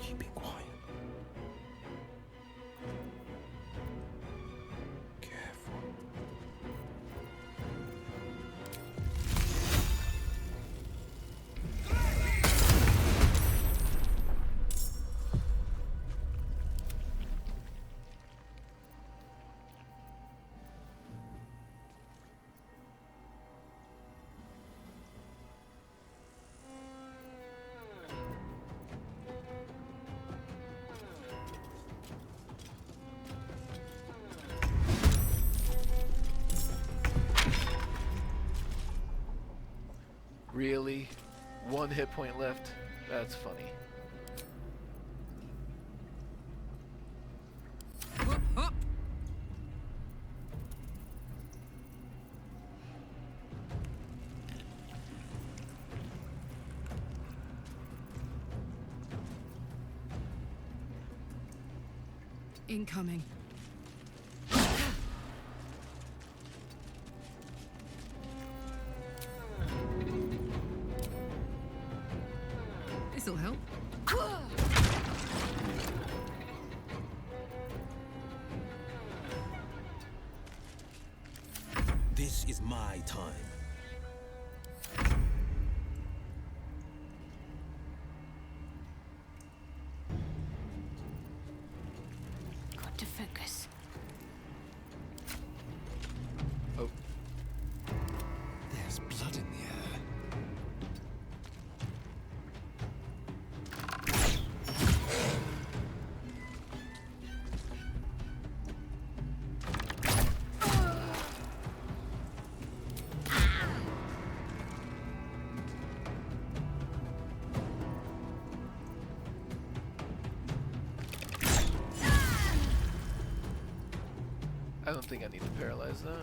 Keep it quiet. Careful. Really? 1 hit point left? That's funny. Incoming. This'll help. This is my time. Got to focus. Oh. There's blood in the air. don't think I need to paralyze them.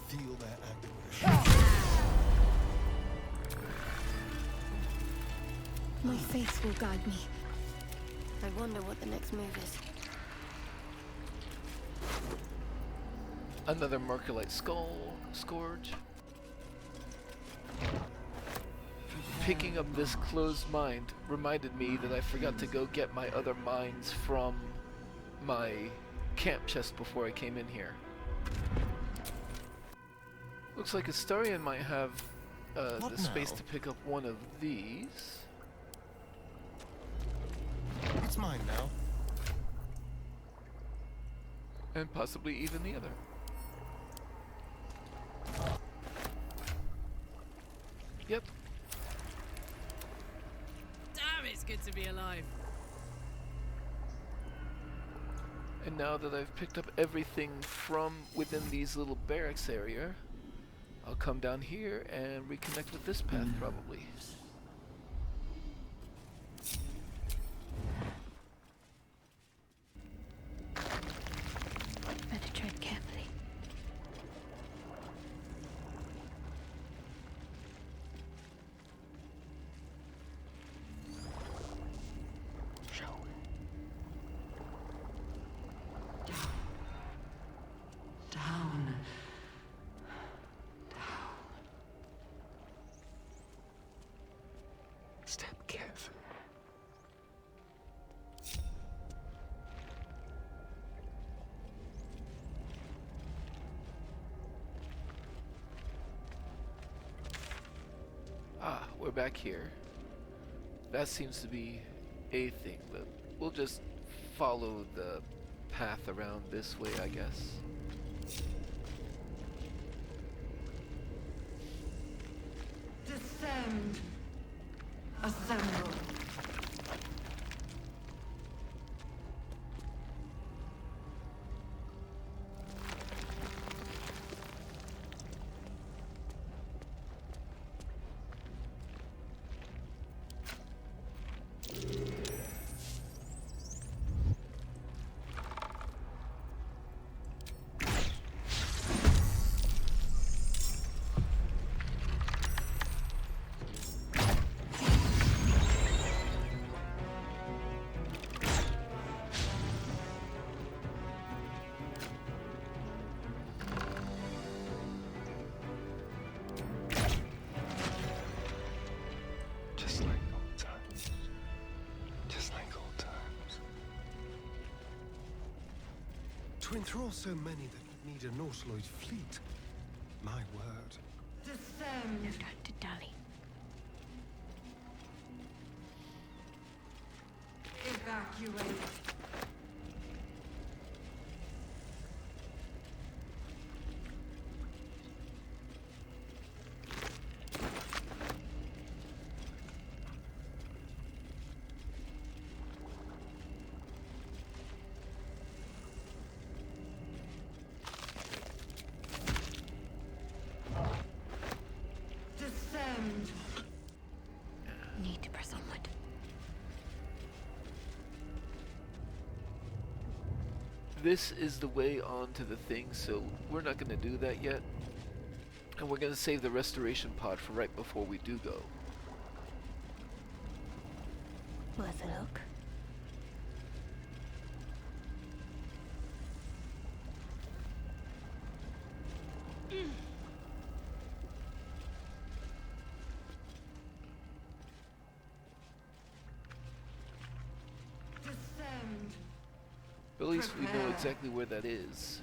Feel that aggression. My faith will guide me. I wonder what the next move is. Another Merculite Scourge. Picking up this closed mind reminded me that I forgot to go get my other minds from my camp chest before I came in here. Looks like Astarion might have the space to pick up one of these. It's mine now. And possibly even the other. Yep. Damn, it's good to be alive. And now that I've picked up everything from within these little barracks area, I'll come down here and reconnect with this path probably. Better tread carefully. Shall we? Down. Step carefully. Ah, we're back here. That seems to be a thing, but we'll just follow the path around this way, I guess. Descend. Assemble. Just like old times. Just like old times. To enthrall so many that would need a Norsloid fleet. My word. Descend. No time to dally. Evacuate. Descend. Need to press onward. This is the way onto the thing, so we're not going to do that yet. And we're going to save the restoration pod for right before we do go. Worth a look. Descend. But at least we know Prepare. exactly where that is.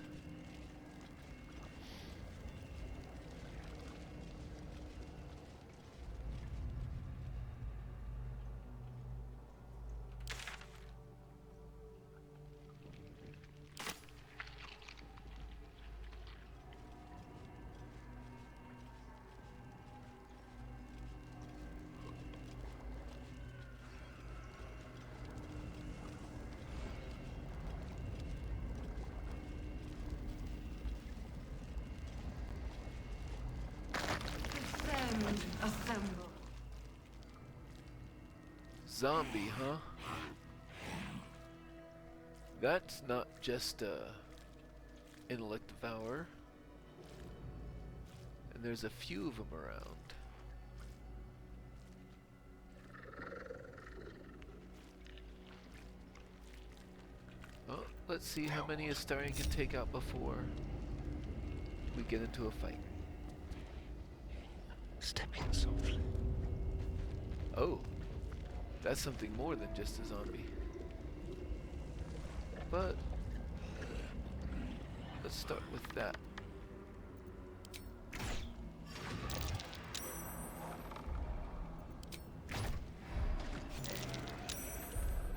Descend. Assemble. Zombie, huh? That's not just intellect devour. And there's a few of them around. Oh, let's see how many Astarion can take out before we get into a fight. Stepping softly. Oh, that's something more than just a zombie. But let's start with that.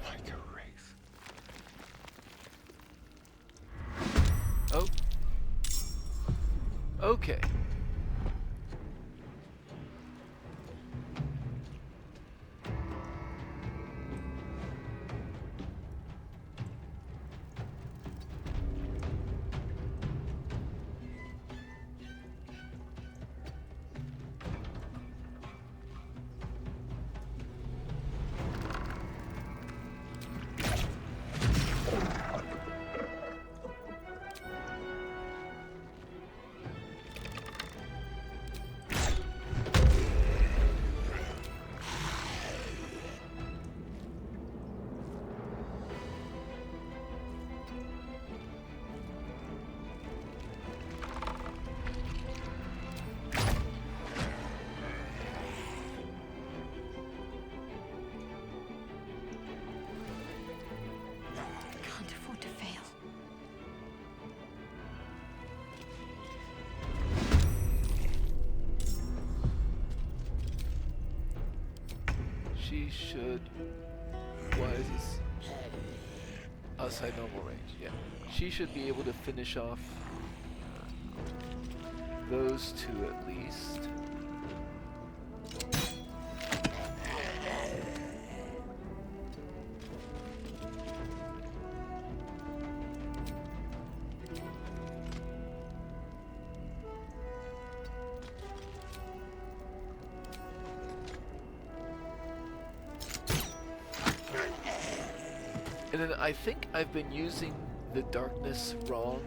Like a wraith. Oh. Okay. Can't afford to fail. She should. Why is this outside normal range? Yeah. She should be able to finish off those two at least. And then I think I've been using the darkness wrong.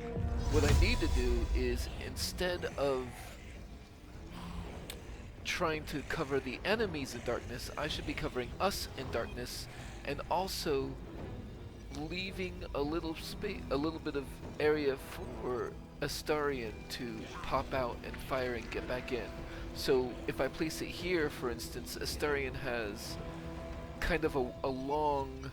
What I need to do is, instead of trying to cover the enemies in darkness, I should be covering us in darkness, and also leaving a little space, a little bit of area for Astarion to pop out and fire and get back in. So if I place it here, for instance, Astarion has kind of a long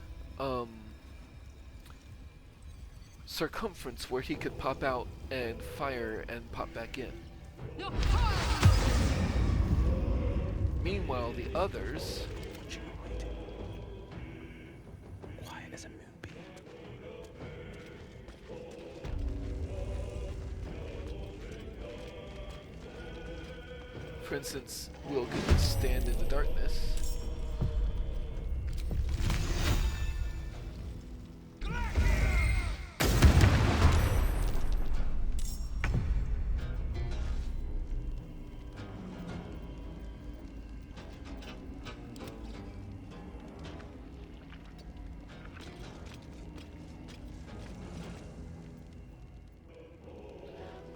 circumference where he could pop out and fire and pop back in. Meanwhile, the others, Quiet as a moonbeam. for instance, will get to stand in the darkness.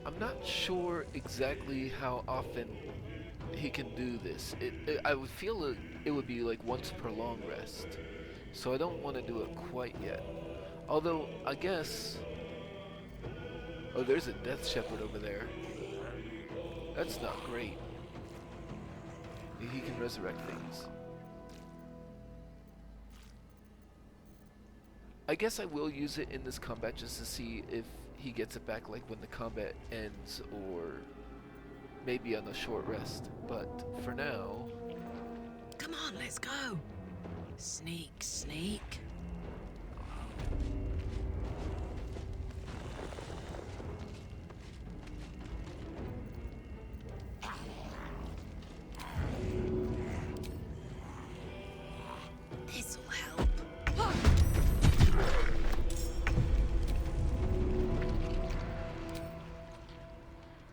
I'm not sure exactly how often he can do this. I would feel it would be like once per long rest. So I don't want to do it quite yet. Although, I guess... Oh, there's a Death Shepherd over there. That's not great. He can resurrect things. I guess I will use it in this combat just to see if he gets it back, like when the combat ends, or maybe on a short rest. But for now... Come on, let's go. Sneak, sneak. This'll help.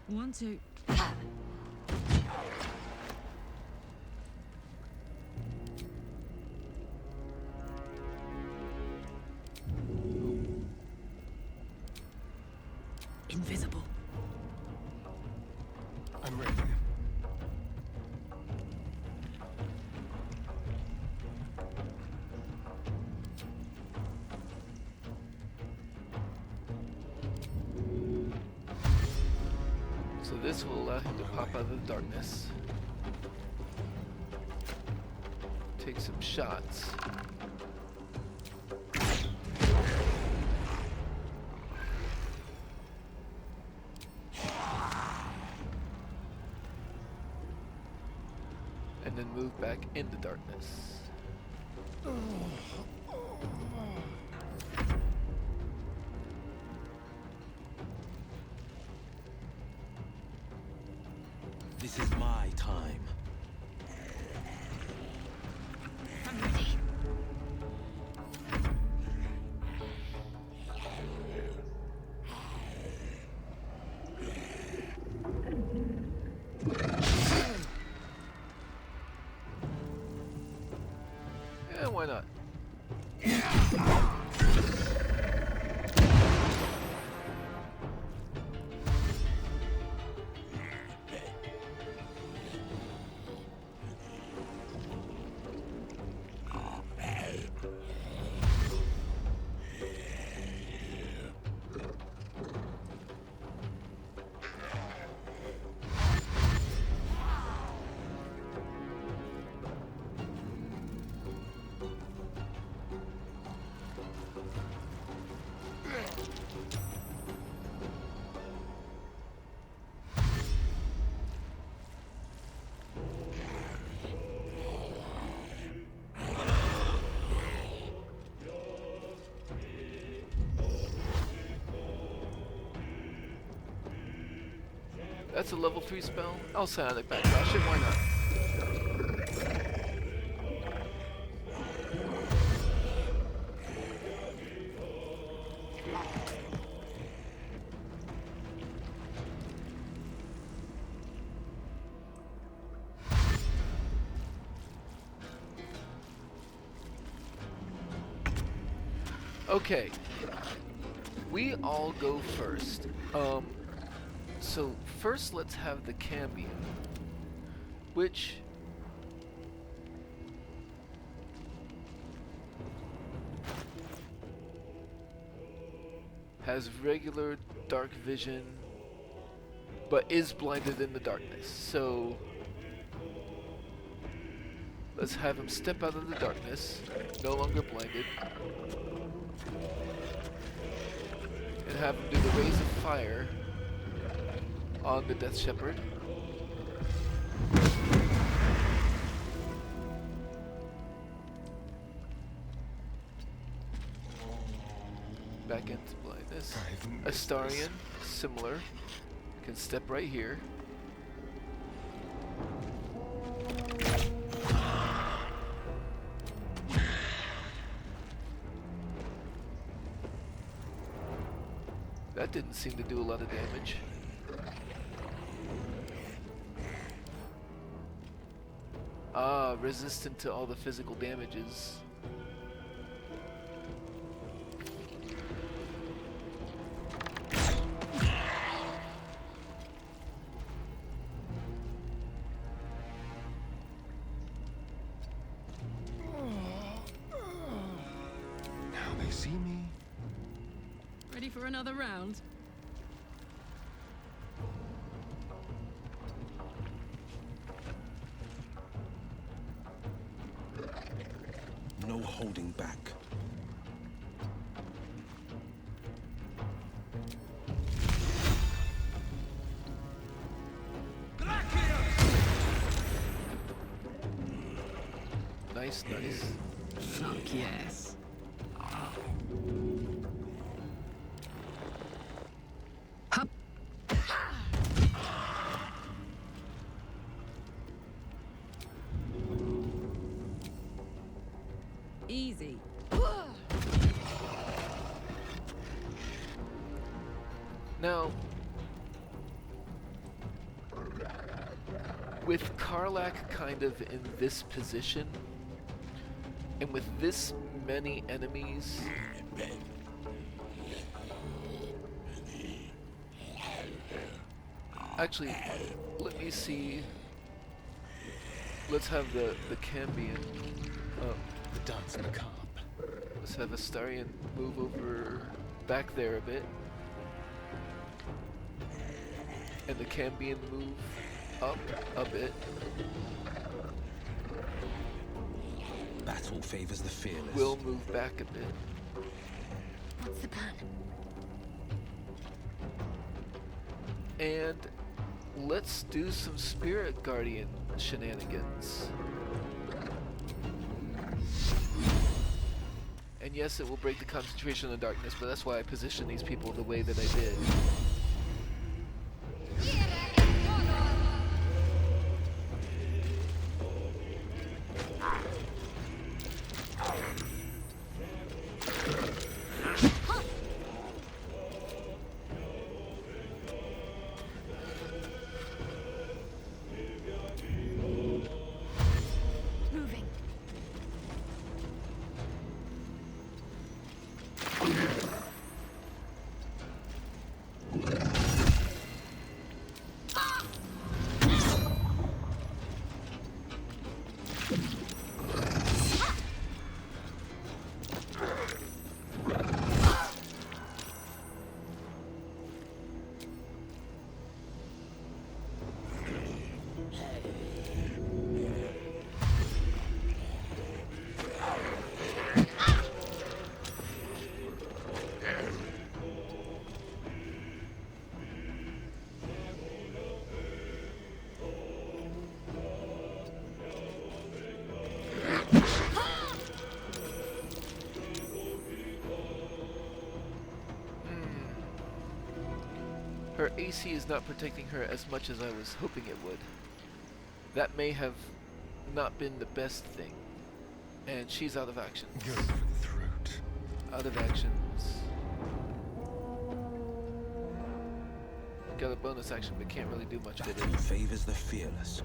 1, 2. invisible. I'm ready. So this will allow him to pop out of the darkness. Take some shots. And then move back into darkness. This is my time. I'm ready. Yeah, why not? That's a level 3 spell. I'll Psionic Backlash it, why not? Okay. We all go first. So first let's have the cameo, which has regular dark vision, but is blinded in the darkness. So let's have him step out of the darkness, no longer blinded, and have him do the rays of fire on the Death Shepherd. Back into blindness. Astarion, similar. Can step right here. That didn't seem to do a lot of damage. Ah, resistant to all the physical damages. Now they see me. Ready for another round? No holding back. Nice, nice. Fuck yes. Hup. Easy. Now, with Karlach kind of in this position, and with this many enemies, Actually, let me see. Let's have the Cambion. The dance macabre. Let's have Astarion move over back there a bit. And the Cambion move up a bit. Battle favors the fearless. We'll move back a bit. What's the plan? And let's do some Spirit Guardian shenanigans. And yes, it will break the concentration of darkness, but that's why I positioned these people the way that I did. Moving. Her AC is not protecting her as much as I was hoping it would. That may have not been the best thing. And she's out of actions. Go for the throat. Out of actions. Got a bonus action, but can't really do much with Battle it. favors the fearless.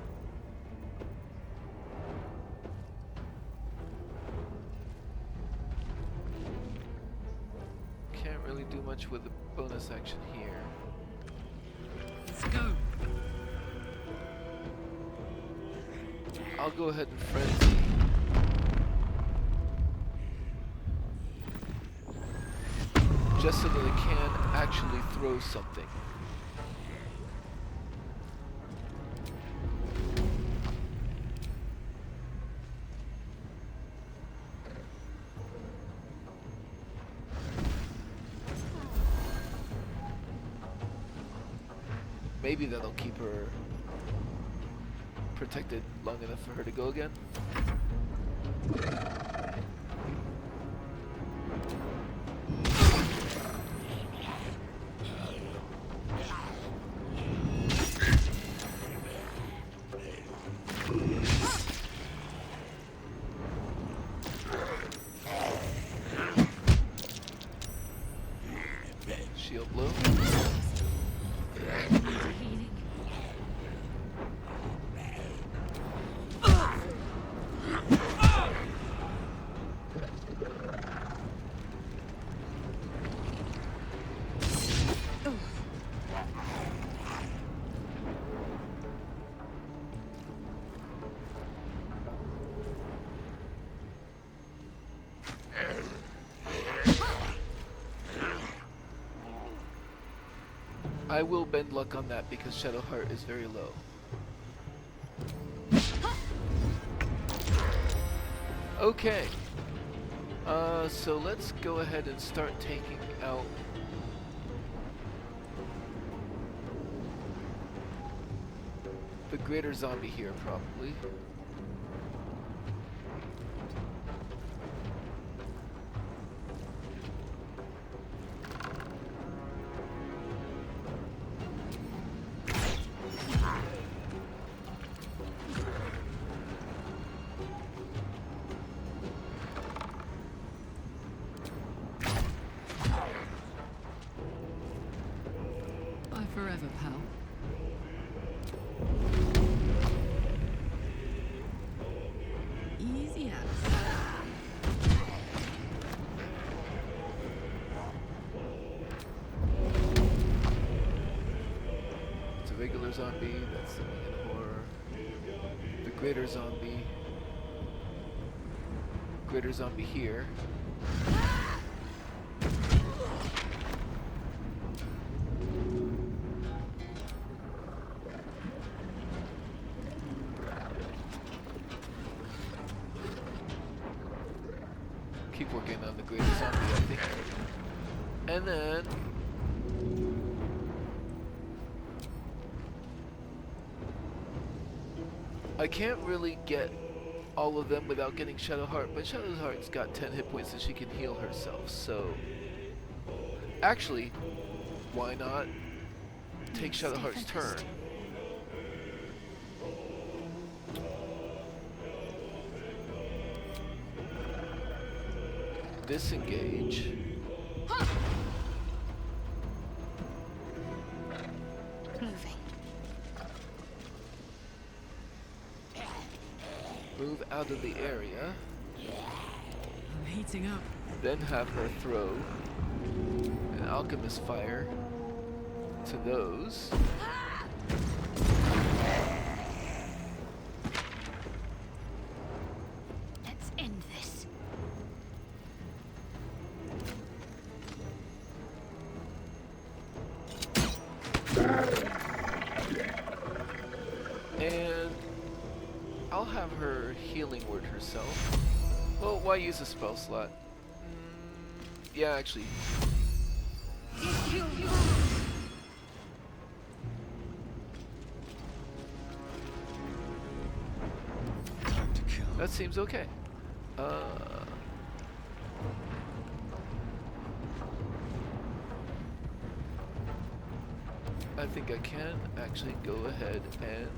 Can't really do much with the bonus action here. Let's go. I'll go ahead and frenzy. Just so that it can actually throw something. Maybe that'll keep her protected long enough for her to go again. Shield blow. I will bend luck on that because Shadowheart is very low. Okay. So let's go ahead and start taking out the greater zombie here, probably. Bye forever, pal. Easy as. It's a regular zombie. That's the Winged Horror. The greater zombie. Greater zombie here. Keep working on the greater zombie, I think. And then I can't really get all of them without getting Shadowheart, but Shadowheart's got 10 hit points and she can heal herself, so actually, why not take Shadowheart's turn? Disengage. Moving. Move out of the area. I'm heating up. Then have her throw an Alchemist Fire to those. Let's end this. And I'll have her healing word herself. Well, why use a spell slot? Yeah, actually. Time to kill. That seems okay. I think I can actually go ahead and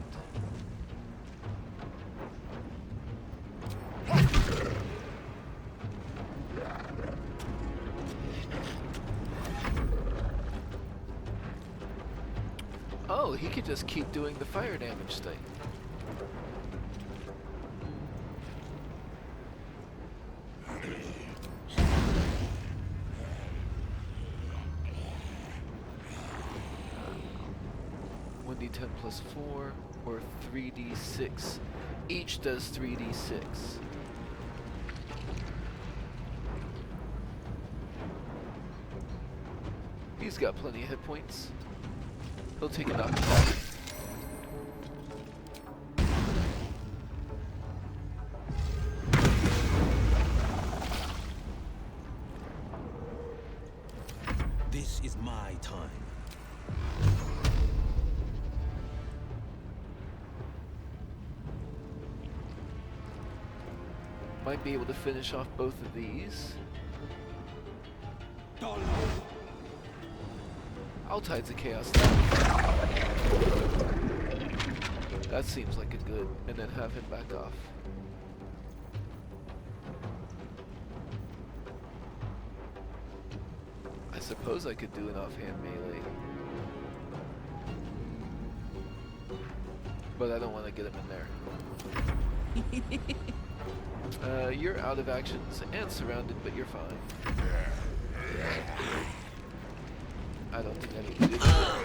oh, he could just keep doing the fire damage thing. D10 plus 4 or 3d6. Each does 3d6. He's got plenty of hit points. He'll take an knockback. This is my time. Might be able to finish off both of these. I'll Tides of Chaos that seems like a good, and then have him back off. I suppose I could do an offhand melee. But I don't want to get him in there. You're out of actions and surrounded, but you're fine. I don't think I need to do that.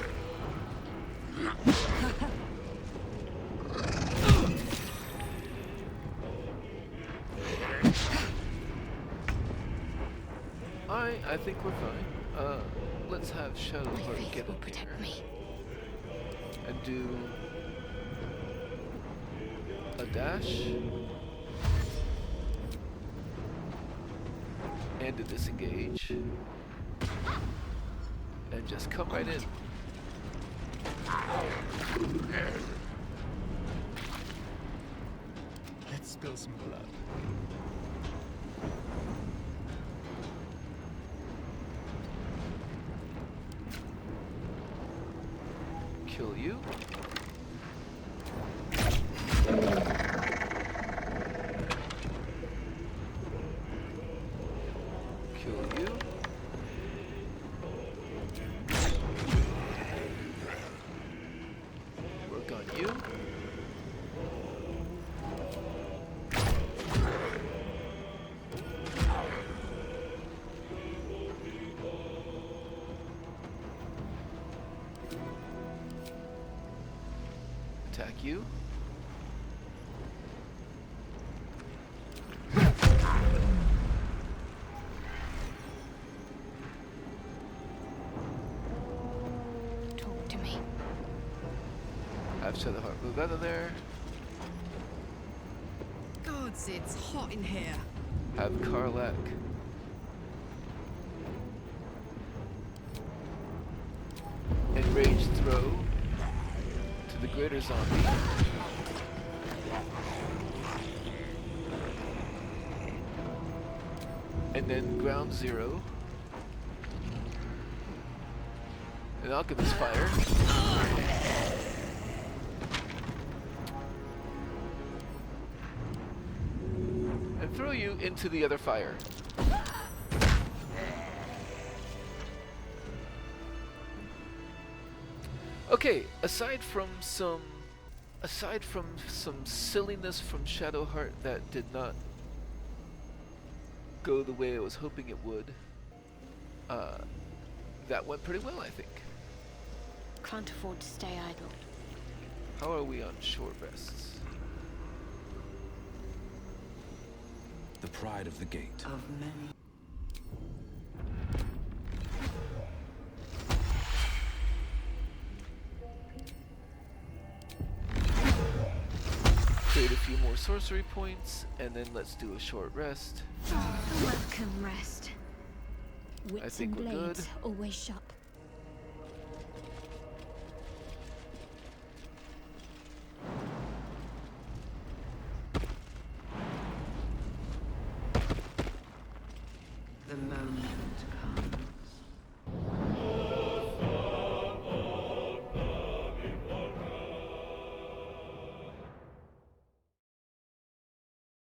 I think we're fine. Let's have Shadowheart get in here and do a dash and a disengage and just come right in. Let's spill some blood. Kill you. Kill you. Work on you. Attack you. Talk to me. Have Shadowheart move out of there. Gods, it's hot in here. Have Karlak. Enraged throw to the greater zombie. And then ground zero. An alchemist fire. And throw you into the other fire. Okay, aside from some silliness from Shadowheart that did not go the way I was hoping it would, that went pretty well, I think. Can't afford to stay idle. How are we on short rests? The pride of the gate. Of many. Create a few more sorcery points, and then let's do a short rest. A welcome rest. I Wits think and we're blades good. always sharp.